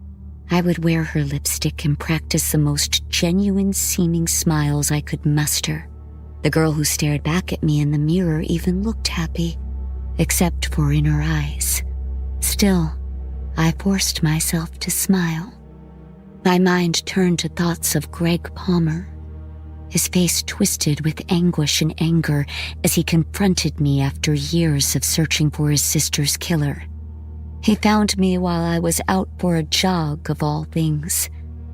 Speaker 11: I would wear her lipstick and practice the most genuine-seeming smiles I could muster. The girl who stared back at me in the mirror even looked happy, except for in her eyes. Still, I forced myself to smile. My mind turned to thoughts of Greg Palmer. His face twisted with anguish and anger as he confronted me after years of searching for his sister's killer. He found me while I was out for a jog, of all things.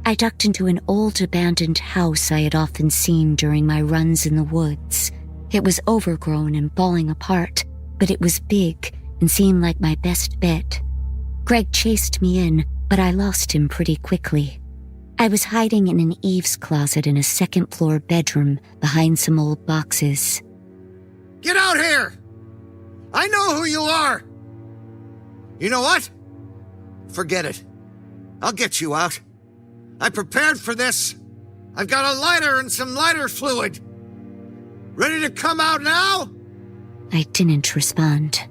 Speaker 11: I ducked into an old abandoned house I had often seen during my runs in the woods. It was overgrown and falling apart, but it was big and seemed like my best bet. Greg chased me in, but I lost him pretty quickly. I was hiding in an eaves closet in a second-floor bedroom behind some old boxes.
Speaker 9: Get out here! I know who you are! You know what? Forget it. I'll get you out. I prepared for this. I've got a lighter and some lighter fluid. Ready to come out now?
Speaker 11: I didn't respond.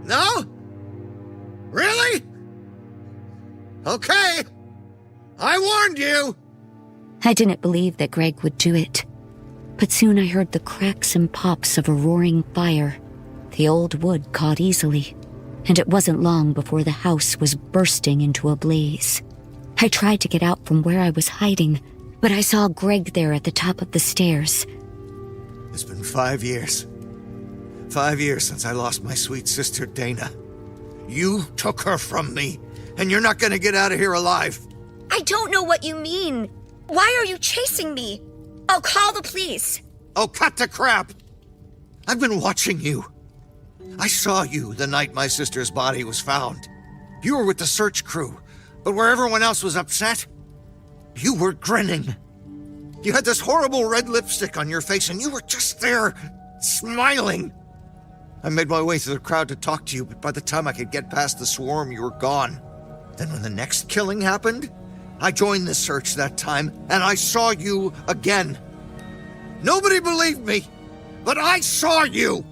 Speaker 9: No? Really? Okay. I warned you.
Speaker 11: I didn't believe that Greg would do it. But soon I heard the cracks and pops of a roaring fire. The old wood caught easily, and it wasn't long before the house was bursting into a blaze. I tried to get out from where I was hiding, but I saw Greg there at the top of the stairs.
Speaker 9: It's been 5 years. 5 years since I lost my sweet sister, Dana. You took her from me, and you're not gonna get out of here alive.
Speaker 11: I don't know what you mean. Why are you chasing me? I'll call the police.
Speaker 9: Oh, cut the crap! I've been watching you. I saw you the night my sister's body was found. You were with the search crew, but where everyone else was upset, you were grinning. You had this horrible red lipstick on your face, and you were just there, smiling. I made my way through the crowd to talk to you, but by the time I could get past the swarm, you were gone. Then when the next killing happened, I joined the search that time, and I saw you again. Nobody believed me, but I saw you!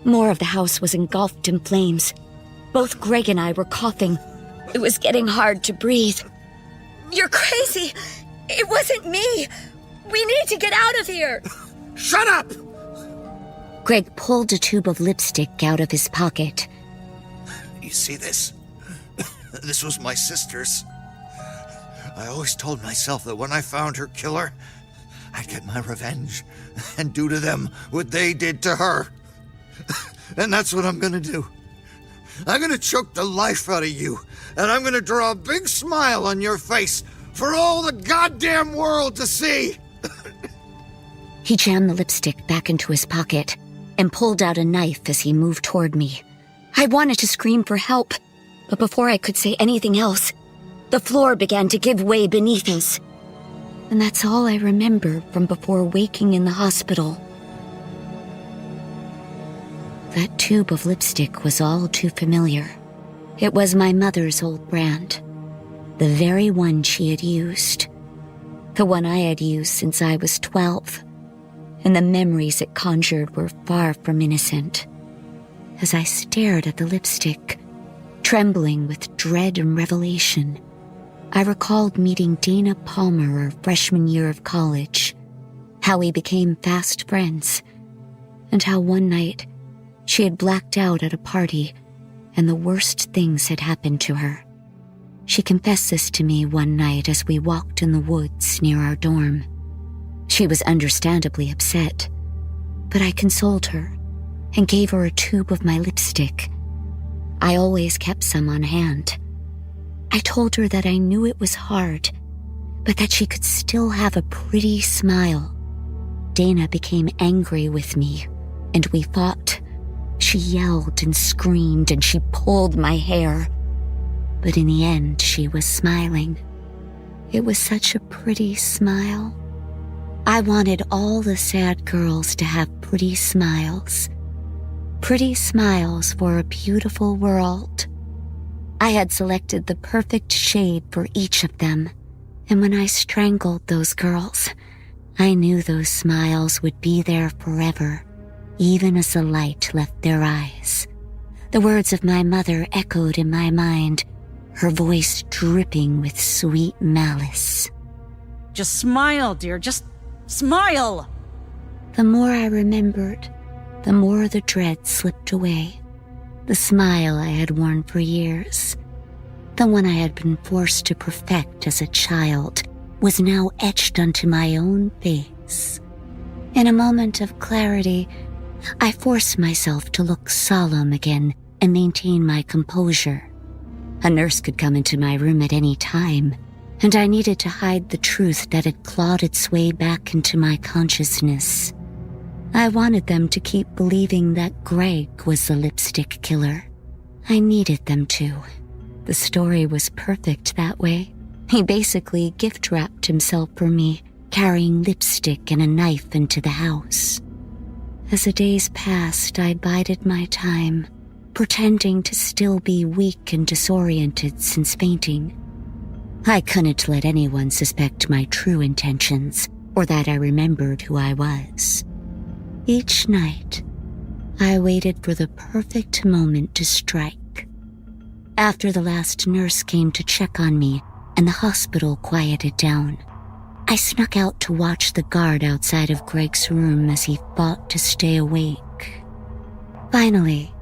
Speaker 11: More of the house was engulfed in flames. Both Greg and I were coughing. It was getting hard to breathe. You're crazy! It wasn't me!
Speaker 4: We need to get out of here!
Speaker 9: Shut up!
Speaker 11: Greg pulled a tube of lipstick out of his pocket.
Speaker 9: You see this? This was my sister's. I always told myself that when I found her killer, I'd get my revenge and do to them what they did to her. And that's what I'm gonna do. I'm gonna choke the life out of you, and I'm gonna draw a big smile on your face for all the goddamn world to see.
Speaker 11: He jammed the lipstick back into his pocket and pulled out a knife as he moved toward me. I wanted to scream for help, but before I could say anything else, the floor began to give way beneath us. And that's all I remember from before waking in the hospital. That tube of lipstick was all too familiar. It was my mother's old brand, the very one she had used, the one I had used since I was 12, and the memories it conjured were far from innocent. As I stared at the lipstick, trembling with dread and revelation, I recalled meeting Dana Palmer our freshman year of college, how we became fast friends, and how one night she had blacked out at a party and the worst things had happened to her. She confessed this to me one night as we walked in the woods near our dorm. She was understandably upset, but I consoled her and gave her a tube of my lipstick. I always kept some on hand. I told her that I knew it was hard, but that she could still have a pretty smile. Dana became angry with me, and we fought. She yelled and screamed, and she pulled my hair. But in the end, she was smiling. It was such a pretty smile. I wanted all the sad girls to have pretty smiles. Pretty smiles for a beautiful world. I had selected the perfect shade for each of them, and when I strangled those girls, I knew those smiles would be there forever, even as the light left their eyes. The words of my mother echoed in my mind, her voice dripping with sweet malice.
Speaker 7: Just smile, dear. Just smile.
Speaker 11: The more I remembered, the more the dread slipped away. The smile I had worn for years, the one I had been forced to perfect as a child, was now etched onto my own face. In a moment of clarity, I forced myself to look solemn again and maintain my composure. A nurse could come into my room at any time, and I needed to hide the truth that had clawed its way back into my consciousness. I wanted them to keep believing that Greg was the lipstick killer. I needed them to. The story was perfect that way. He basically gift-wrapped himself for me, carrying lipstick and a knife into the house. As the days passed, I bided my time, pretending to still be weak and disoriented since fainting. I couldn't let anyone suspect my true intentions, or that I remembered who I was. Each night, I waited for the perfect moment to strike. After the last nurse came to check on me and the hospital quieted down, I snuck out to watch the guard outside of Greg's room as he fought to stay awake. Finally,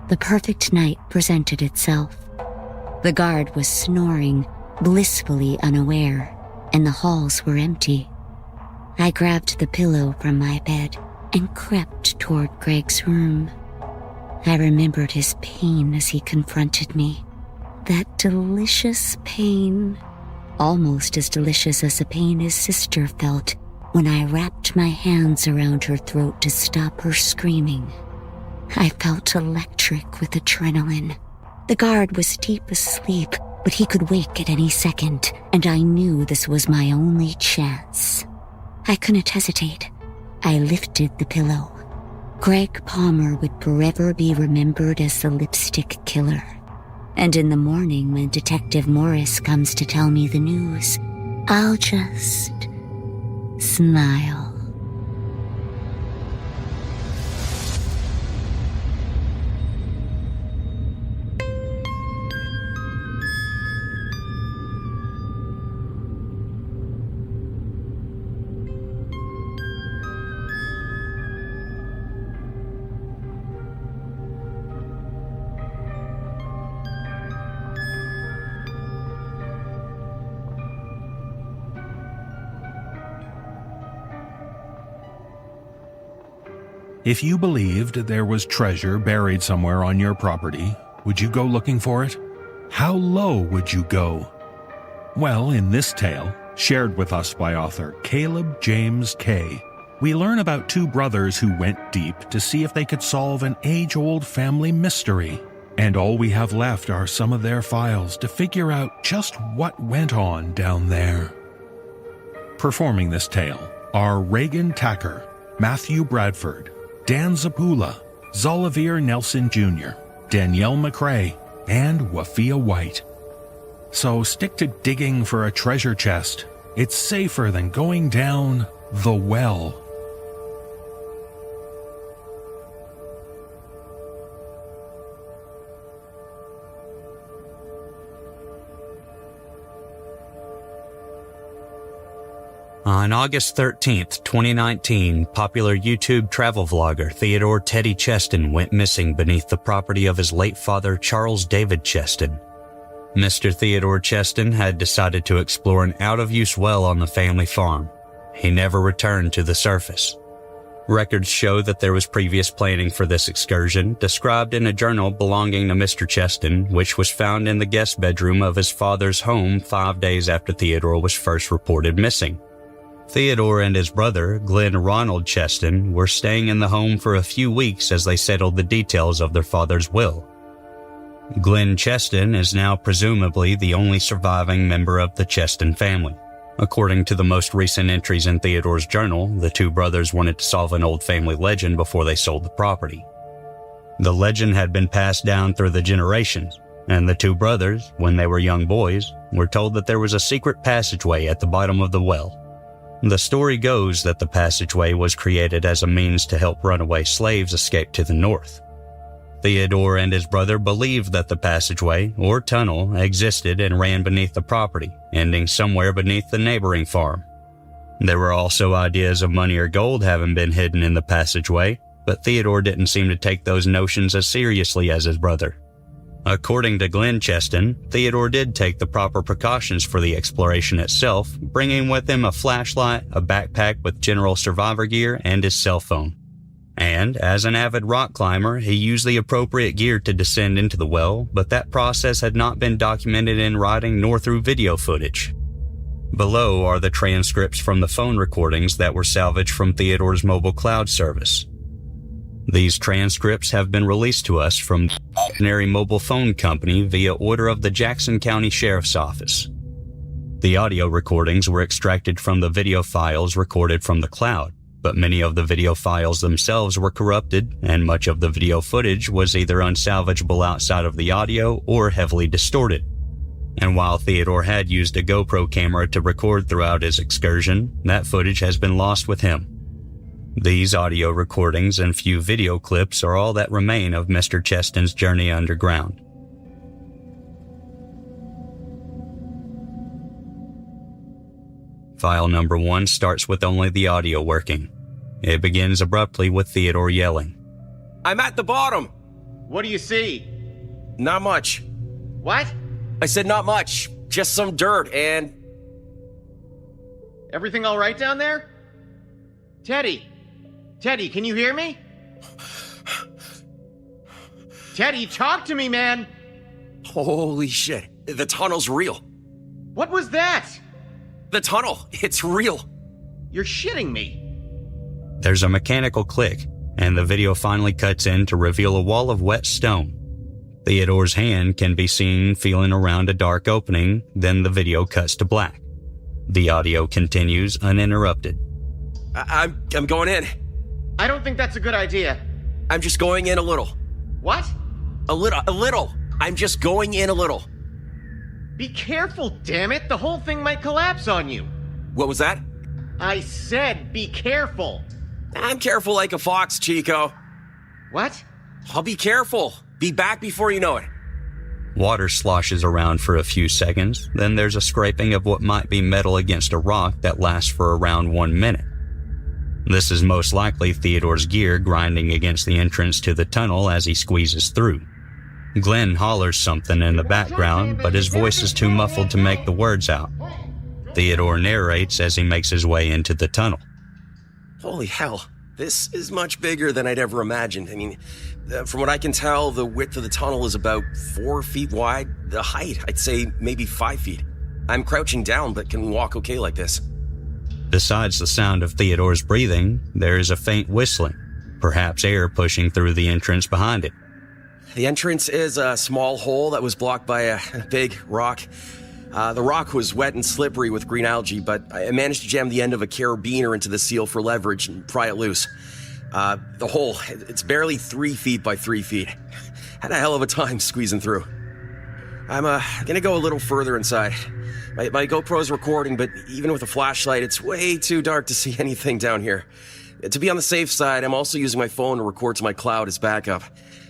Speaker 11: the perfect night presented itself. The guard was snoring, blissfully unaware, and the halls were empty. I grabbed the pillow from my bed and crept toward Greg's room. I remembered his pain as he confronted me. That delicious pain, almost as delicious as the pain his sister felt when I wrapped my hands around her throat to stop her screaming. I felt electric with adrenaline. The guard was deep asleep, but he could wake at any second, and I knew this was my only chance. I couldn't hesitate. I lifted the pillow. Greg Palmer would forever be remembered as the lipstick killer. And in the morning, when Detective Morris comes to tell me the news, I'll just smile.
Speaker 2: If you believed there was treasure buried somewhere on your property, would you go looking for it? How low would you go? Well, in this tale, shared with us by author Caleb James Kay, we learn about two brothers who went deep to see if they could solve an age-old family mystery. And all we have left are some of their files to figure out just what went on down there. Performing this tale are Reagan Tacker, Matthew Bradford, Dan Zapula, Zolavir Nelson Jr., Danielle McRae, and Wafia White. So stick to digging for a treasure chest. It's safer than going down the well.
Speaker 14: On August 13th, 2019, popular YouTube travel vlogger Theodore Teddy Cheston went missing beneath the property of his late father, Charles David Cheston. Mr. Theodore Cheston had decided to explore an out-of-use well on the family farm. He never returned to the surface. Records show that there was previous planning for this excursion, described in a journal belonging to Mr. Cheston, which was found in the guest bedroom of his father's home 5 days after Theodore was first reported missing. Theodore and his brother, Glenn Ronald Cheston, were staying in the home for a few weeks as they settled the details of their father's will. Glenn Cheston is now presumably the only surviving member of the Cheston family. According to the most recent entries in Theodore's journal, the two brothers wanted to solve an old family legend before they sold the property. The legend had been passed down through the generations, and the two brothers, when they were young boys, were told that there was a secret passageway at the bottom of the well. The story goes that the passageway was created as a means to help runaway slaves escape to the north. Theodore and his brother believed that the passageway, or tunnel, existed and ran beneath the property, ending somewhere beneath the neighboring farm. There were also ideas of money or gold having been hidden in the passageway, but Theodore didn't seem to take those notions as seriously as his brother. According to Glenn Cheston, Theodore did take the proper precautions for the exploration itself, bringing with him a flashlight, a backpack with general survivor gear, and his cell phone. And, as an avid rock climber, he used the appropriate gear to descend into the well, but that process had not been documented in writing nor through video footage. Below are the transcripts from the phone recordings that were salvaged from Theodore's mobile cloud service. These transcripts have been released to us from the Ordinary Mobile Phone Company via order of the Jackson County Sheriff's Office. The audio recordings were extracted from the video files recorded from the cloud, but many of the video files themselves were corrupted, and much of the video footage was either unsalvageable outside of the audio or heavily distorted. And while Theodore had used a GoPro camera to record throughout his excursion, that footage has been lost with him. These audio recordings and few video clips are all that remain of Mr. Cheston's journey underground. File number 1 starts with only the audio working. It begins abruptly with Theodore yelling,
Speaker 15: "I'm at the bottom!"
Speaker 16: What do you see?
Speaker 15: Not much.
Speaker 16: What?
Speaker 15: I said not much. Just some dirt and...
Speaker 16: Everything all right down there? Teddy! Teddy, can you hear me? Teddy, talk to me, man!
Speaker 15: Holy shit. The tunnel's real.
Speaker 16: What was that?
Speaker 15: The tunnel. It's real.
Speaker 16: You're shitting me.
Speaker 14: There's a mechanical click, and the video finally cuts in to reveal a wall of wet stone. Theodore's hand can be seen feeling around a dark opening, then the video cuts to black. The audio continues uninterrupted.
Speaker 15: I'm going in.
Speaker 16: I don't think that's a good idea.
Speaker 15: I'm just going in a little.
Speaker 16: What?
Speaker 15: A little. I'm just going in a little.
Speaker 16: Be careful, damn it! The whole thing might collapse on you.
Speaker 15: What was that?
Speaker 16: I said be careful.
Speaker 15: I'm careful like a fox, Chico.
Speaker 16: What?
Speaker 15: I'll be careful. Be back before you know it.
Speaker 14: Water sloshes around for a few seconds, then there's a scraping of what might be metal against a rock that lasts for around 1 minute. This is most likely Theodore's gear grinding against the entrance to the tunnel as he squeezes through. Glenn hollers something in the background, but his voice is too muffled to make the words out. Theodore narrates as he makes his way into the tunnel.
Speaker 15: Holy hell. This is much bigger than I'd ever imagined. I mean, from what I can tell, the width of the tunnel is about 4 feet wide. The height, I'd say maybe 5 feet. I'm crouching down, but can walk okay like this.
Speaker 14: Besides the sound of Theodore's breathing, there is a faint whistling, perhaps air pushing through the entrance behind it.
Speaker 15: The entrance is a small hole that was blocked by a big rock. The rock was wet and slippery with green algae, but I managed to jam the end of a carabiner into the seal for leverage and pry it loose. The hole, it's barely 3 feet by 3 feet. Had a hell of a time squeezing through. I'm gonna go a little further inside. My GoPro's recording, but even with a flashlight, it's way too dark to see anything down here. To be on the safe side, I'm also using my phone to record to my cloud as backup.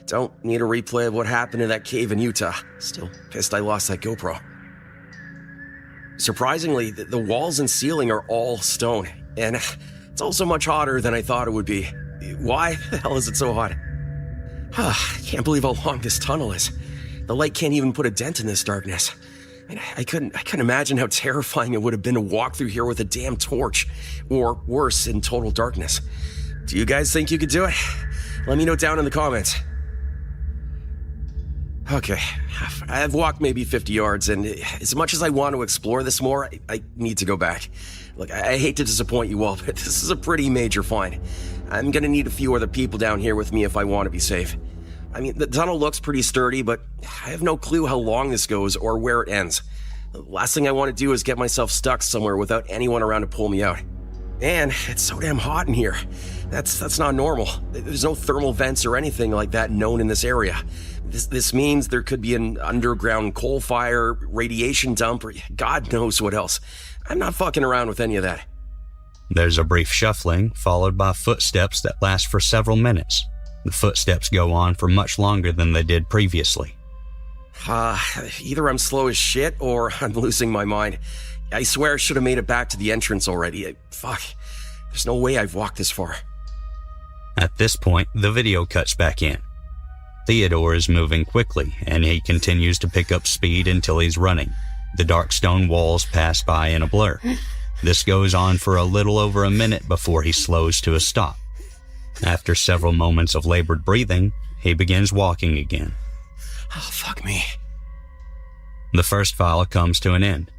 Speaker 15: Don't need a replay of what happened in that cave in Utah. Still pissed I lost that GoPro. Surprisingly, the walls and ceiling are all stone, and it's also much hotter than I thought it would be. Why the hell is it so hot? I can't believe how long this tunnel is. The light can't even put a dent in this darkness. And I couldn't imagine how terrifying it would have been to walk through here with a damn torch, or worse, in total darkness. Do you guys think you could do it? Let me know down in the comments. Okay, I've walked maybe 50 yards, and as much as I want to explore this more, I need to go back. Look, I hate to disappoint you all, but this is a pretty major find. I'm gonna need a few other people down here with me if I want to be safe. I mean, the tunnel looks pretty sturdy, but I have no clue how long this goes or where it ends. The last thing I want to do is get myself stuck somewhere without anyone around to pull me out. And it's so damn hot in here. That's not normal. There's no thermal vents or anything like that known in this area. This means there could be an underground coal fire, radiation dump, or God knows what else. I'm not fucking around with any of that.
Speaker 14: There's a brief shuffling, followed by footsteps that last for several minutes. The footsteps go on for much longer than they did previously.
Speaker 15: Either I'm slow as shit or I'm losing my mind. I swear I should have made it back to the entrance already. Fuck. There's no way I've walked this far.
Speaker 14: At this point, the video cuts back in. Theodore is moving quickly, and he continues to pick up speed until he's running. The dark stone walls pass by in a blur. This goes on for a little over a minute before he slows to a stop. After several moments of labored breathing, he begins walking again.
Speaker 15: Oh, fuck me.
Speaker 14: The first file comes to an end.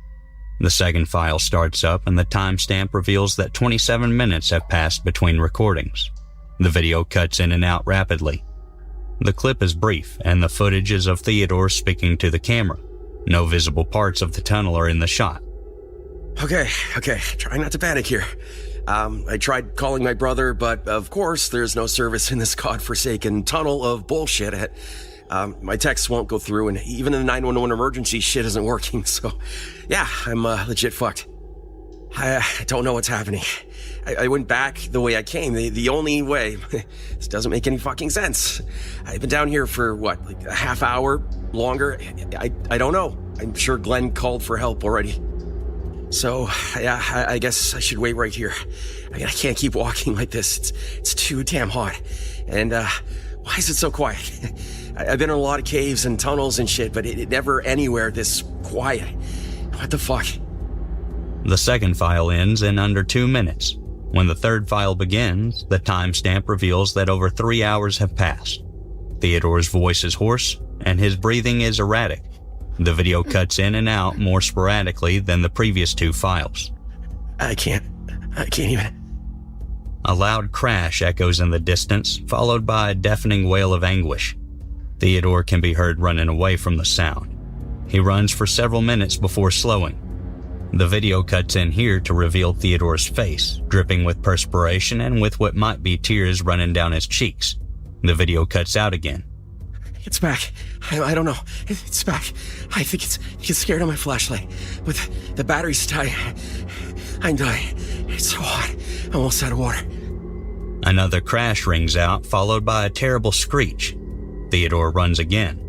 Speaker 14: The second file starts up, and the timestamp reveals that 27 minutes have passed between recordings. The video cuts in and out rapidly. The clip is brief, and the footage is of Theodore speaking to the camera. No visible parts of the tunnel are in the shot.
Speaker 15: Okay, try not to panic here. I tried calling my brother, but of course there's no service in this godforsaken tunnel of bullshit. My texts won't go through, and even the 911 emergency shit isn't working, so yeah, I'm legit fucked. I don't know what's happening. I went back the way I came, the only way. This doesn't make any fucking sense. I've been down here for, what, like a half hour? Longer? I don't know. I'm sure Glenn called for help already. So, yeah, I guess I should wait right here. I mean, I can't keep walking like this. It's too damn hot. And, why is it so quiet? I've been in a lot of caves and tunnels and shit, but it never anywhere this quiet. What the fuck?
Speaker 14: The second file ends in under 2 minutes. When the third file begins, the timestamp reveals that over 3 hours have passed. Theodore's voice is hoarse, and his breathing is erratic. The video cuts in and out more sporadically than the previous 2 files.
Speaker 15: I can't even.
Speaker 14: A loud crash echoes in the distance, followed by a deafening wail of anguish. Theodore can be heard running away from the sound. He runs for several minutes before slowing. The video cuts in here to reveal Theodore's face, dripping with perspiration and with what might be tears running down his cheeks. The video cuts out again.
Speaker 15: It's back. I don't know. It's back. I think it's scared of my flashlight. But the battery's dying. I'm dying. It's so hot. I'm almost out of water.
Speaker 14: Another crash rings out, followed by a terrible screech. Theodore runs again.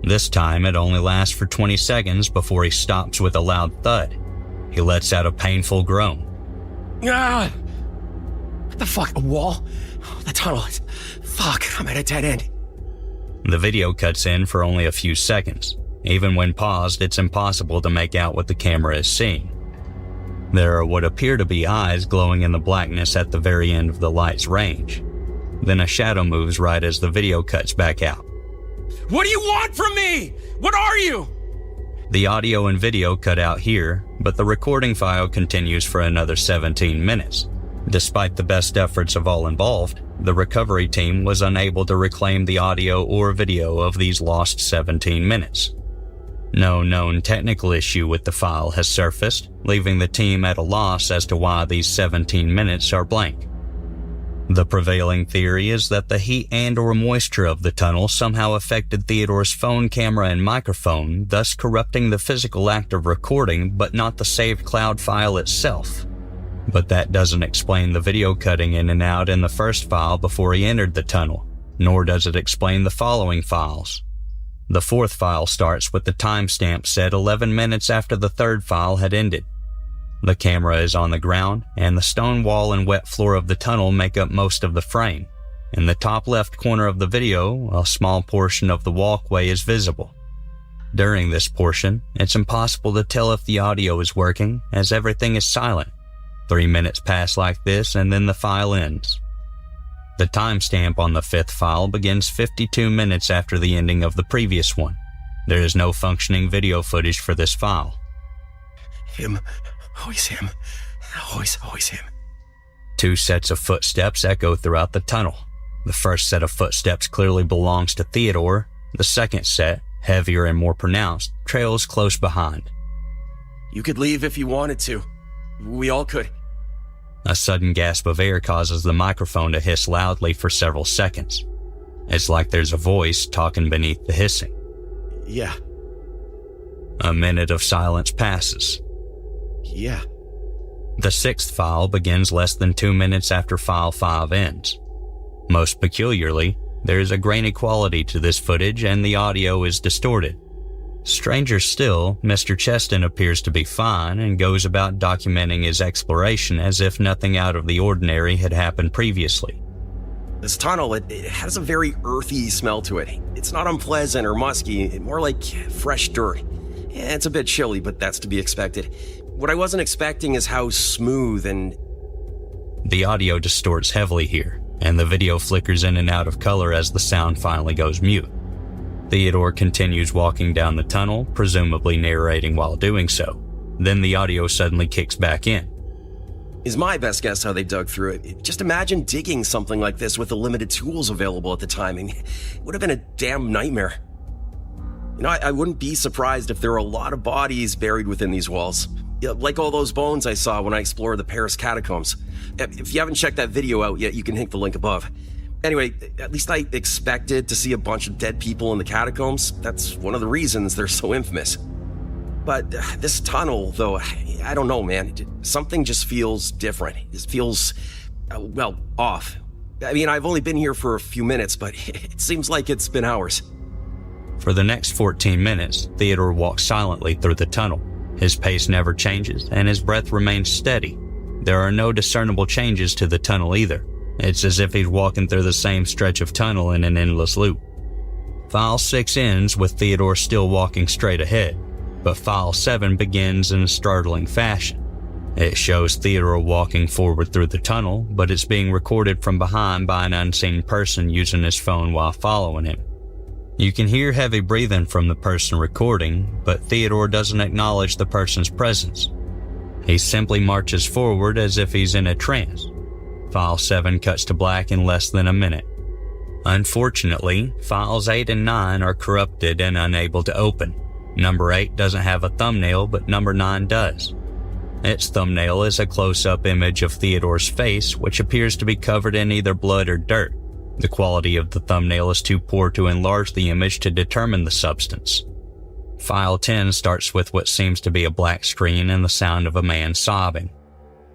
Speaker 14: This time it only lasts for 20 seconds before he stops with a loud thud. He lets out a painful groan.
Speaker 15: Ah! What the fuck? A wall? Oh, the tunnel. Fuck, I'm at a dead end.
Speaker 14: The video cuts in for only a few seconds. Even when paused, it's impossible to make out what the camera is seeing. There are what appear to be eyes glowing in the blackness at the very end of the light's range. Then a shadow moves right as the video cuts back out.
Speaker 17: What do you want from me? What are you?
Speaker 14: The audio and video cut out here, but the recording file continues for another 17 minutes. Despite the best efforts of all involved, the recovery team was unable to reclaim the audio or video of these lost 17 minutes. No known technical issue with the file has surfaced, leaving the team at a loss as to why these 17 minutes are blank. The prevailing theory is that the heat and/or moisture of the tunnel somehow affected Theodore's phone camera and microphone, thus corrupting the physical act of recording but not the saved cloud file itself. But that doesn't explain the video cutting in and out in the first file before he entered the tunnel, nor does it explain the following files. The fourth file starts with the timestamp set 11 minutes after the third file had ended. The camera is on the ground, and the stone wall and wet floor of the tunnel make up most of the frame. In the top left corner of the video, a small portion of the walkway is visible. During this portion, it's impossible to tell if the audio is working, as everything is silent. 3 minutes pass like this, and then the file ends. The timestamp on the fifth file begins 52 minutes after the ending of the previous one. There is no functioning video footage for this file.
Speaker 15: Him. Always him. Always him.
Speaker 14: 2 sets of footsteps echo throughout the tunnel. The first set of footsteps clearly belongs to Theodore. The second set, heavier and more pronounced, trails close behind.
Speaker 15: You could leave if you wanted to. We all could.
Speaker 14: A sudden gasp of air causes the microphone to hiss loudly for several seconds. It's like there's a voice talking beneath the hissing.
Speaker 15: Yeah.
Speaker 14: A minute of silence passes.
Speaker 15: Yeah.
Speaker 14: The sixth file begins less than 2 minutes after file 5 ends. Most peculiarly, there is a grainy quality to this footage and the audio is distorted. Stranger still, Mr. Cheston appears to be fine and goes about documenting his exploration as if nothing out of the ordinary had happened previously.
Speaker 15: This tunnel, it has a very earthy smell to it. It's not unpleasant or musky, more like fresh dirt. Yeah, it's a bit chilly, but that's to be expected. What I wasn't expecting is how smooth and...
Speaker 14: The audio distorts heavily here, and the video flickers in and out of color as the sound finally goes mute. Theodore continues walking down the tunnel, presumably narrating while doing so. Then the audio suddenly kicks back in.
Speaker 15: Is my best guess how they dug through it. Just imagine digging something like this with the limited tools available at the time. It would have been a damn nightmare. You know, I wouldn't be surprised if there were a lot of bodies buried within these walls. Yeah, like all those bones I saw when I explored the Paris catacombs. If you haven't checked that video out yet, you can hit the link above. Anyway, at least I expected to see a bunch of dead people in the catacombs. That's one of the reasons they're so infamous. But this tunnel, though, I don't know, man. Something just feels different. It feels, off. I mean, I've only been here for a few minutes, but it seems like it's been hours.
Speaker 14: For the next 14 minutes, Theodore walks silently through the tunnel. His pace never changes, and his breath remains steady. There are no discernible changes to the tunnel either. It's as if he's walking through the same stretch of tunnel in an endless loop. File 6 ends with Theodore still walking straight ahead, but File 7 begins in a startling fashion. It shows Theodore walking forward through the tunnel, but it's being recorded from behind by an unseen person using his phone while following him. You can hear heavy breathing from the person recording, but Theodore doesn't acknowledge the person's presence. He simply marches forward as if he's in a trance. File 7 cuts to black in less than a minute. Unfortunately, Files 8 and 9 are corrupted and unable to open. Number 8 doesn't have a thumbnail, but number 9 does. Its thumbnail is a close-up image of Theodore's face, which appears to be covered in either blood or dirt. The quality of the thumbnail is too poor to enlarge the image to determine the substance. File 10 starts with what seems to be a black screen and the sound of a man sobbing.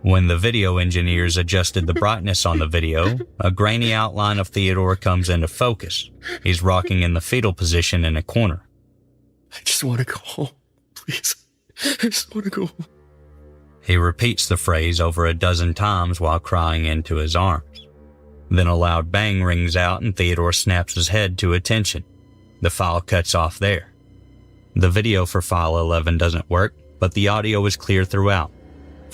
Speaker 14: When the video engineers adjusted the brightness on the video, a grainy outline of Theodore comes into focus. He's rocking in the fetal position in a corner.
Speaker 15: I just want to go home, please. I just want to go home.
Speaker 14: He repeats the phrase over a dozen times while crying into his arms. Then a loud bang rings out and Theodore snaps his head to attention. The file cuts off there. The video for File 11 doesn't work, but the audio is clear throughout.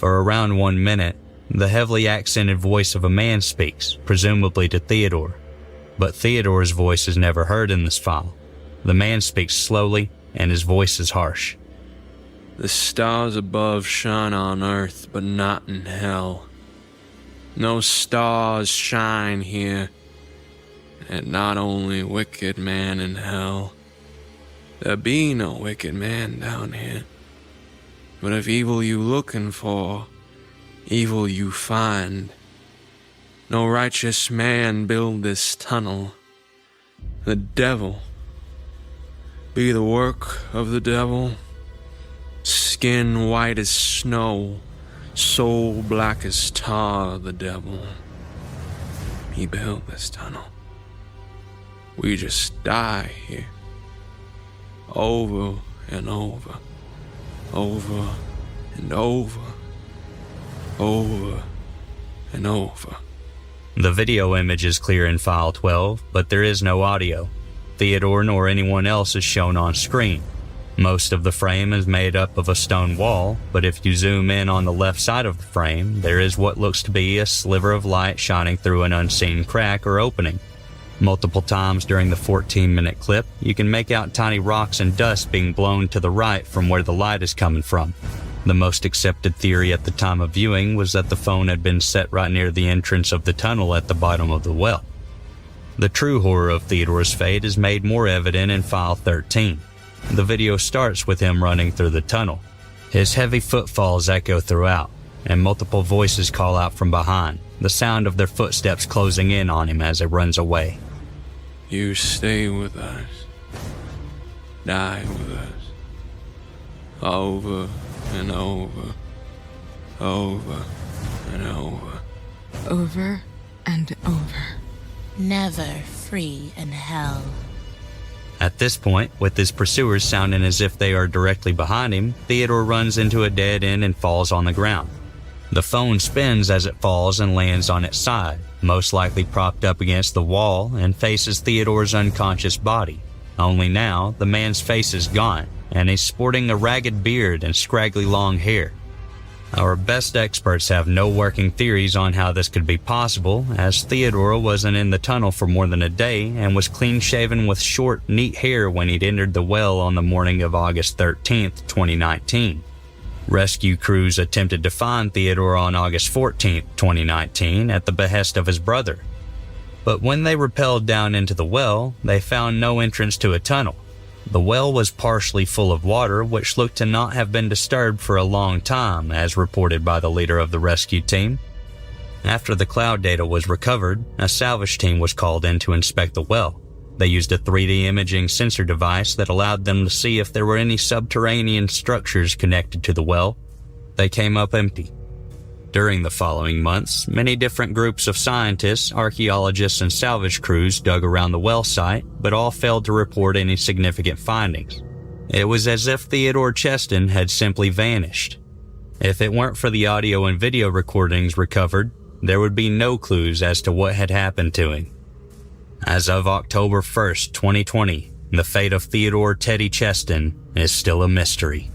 Speaker 14: For around 1 minute, the heavily accented voice of a man speaks, presumably to Theodore. But Theodore's voice is never heard in this file. The man speaks slowly, and his voice is harsh.
Speaker 18: The stars above shine on earth, but not in hell. No stars shine here, and not only wicked man in hell. There be no wicked man down here. But if evil you looking for, evil you find. No righteous man build this tunnel. The devil be the work of the devil. Skin white as snow, soul black as tar, the devil. He built this tunnel. We just die here. Over and over. Over and over. Over and over.
Speaker 14: The video image is clear in File 12, but there is no audio. Theodore nor anyone else is shown on screen. Most of the frame is made up of a stone wall, but if you zoom in on the left side of the frame, there is what looks to be a sliver of light shining through an unseen crack or opening. Multiple times during the 14-minute clip, you can make out tiny rocks and dust being blown to the right from where the light is coming from. The most accepted theory at the time of viewing was that the phone had been set right near the entrance of the tunnel at the bottom of the well. The true horror of Theodore's fate is made more evident in File 13. The video starts with him running through the tunnel. His heavy footfalls echo throughout, and multiple voices call out from behind, the sound of their footsteps closing in on him as he runs away.
Speaker 18: You stay with us. Die with us. Over and over. Over and over.
Speaker 19: Over and over. Never free in hell.
Speaker 14: At this point, with his pursuers sounding as if they are directly behind him, Theodore runs into a dead end and falls on the ground. The phone spins as it falls and lands on its side, most likely propped up against the wall, and faces Theodore's unconscious body. Only now, the man's face is gone, and he's sporting a ragged beard and scraggly long hair. Our best experts have no working theories on how this could be possible, as Theodore wasn't in the tunnel for more than a day and was clean-shaven with short, neat hair when he'd entered the well on the morning of August 13th, 2019. Rescue crews attempted to find Theodore on August 14th, 2019 at the behest of his brother. But when they rappelled down into the well, they found no entrance to a tunnel. The well was partially full of water, which looked to not have been disturbed for a long time, as reported by the leader of the rescue team. After the cloud data was recovered, a salvage team was called in to inspect the well. They used a 3D imaging sensor device that allowed them to see if there were any subterranean structures connected to the well. They came up empty. During the following months, many different groups of scientists, archaeologists, and salvage crews dug around the well site, but all failed to report any significant findings. It was as if Theodore Cheston had simply vanished. If it weren't for the audio and video recordings recovered, there would be no clues as to what had happened to him. As of October 1st, 2020, the fate of Theodore Teddy Cheston is still a mystery.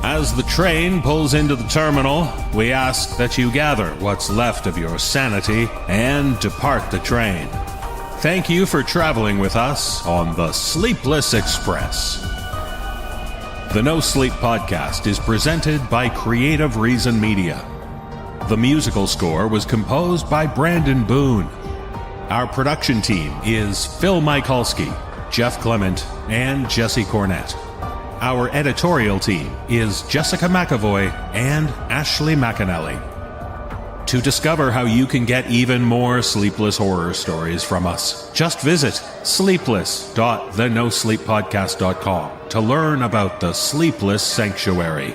Speaker 1: As the train pulls into the terminal, we ask that you gather what's left of your sanity and depart the train. Thank you for traveling with us on the Sleepless Express. The Nosleep podcast is presented by Creative Reason Media. The musical score was composed by Brandon Boone. Our production team is Phil Michalski, Jeff Clement, and Jesse Cornett.
Speaker 2: Our editorial team is Jessica McAvoy and Ashley McAnally. To discover how you can get even more sleepless horror stories from us, just visit sleepless.thenosleeppodcast.com to learn about the Sleepless Sanctuary.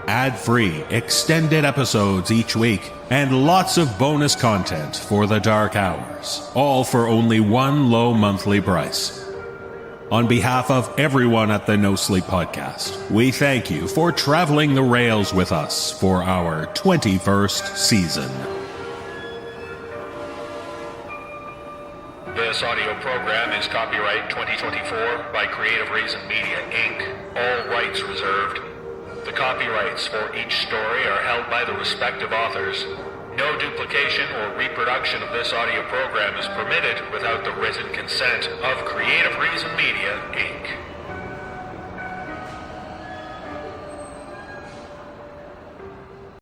Speaker 2: Ad-free, extended episodes each week, and lots of bonus content for the dark hours, all for only one low monthly price. On behalf of everyone at the No Sleep Podcast, we thank you for traveling the rails with us for our 21st season.
Speaker 20: This audio program is copyright 2024 by Creative Reason Media, Inc., all rights reserved. The copyrights for each story are held by the respective authors. No duplication or reproduction of this audio program is permitted without the written consent of Creative Reason Media, Inc.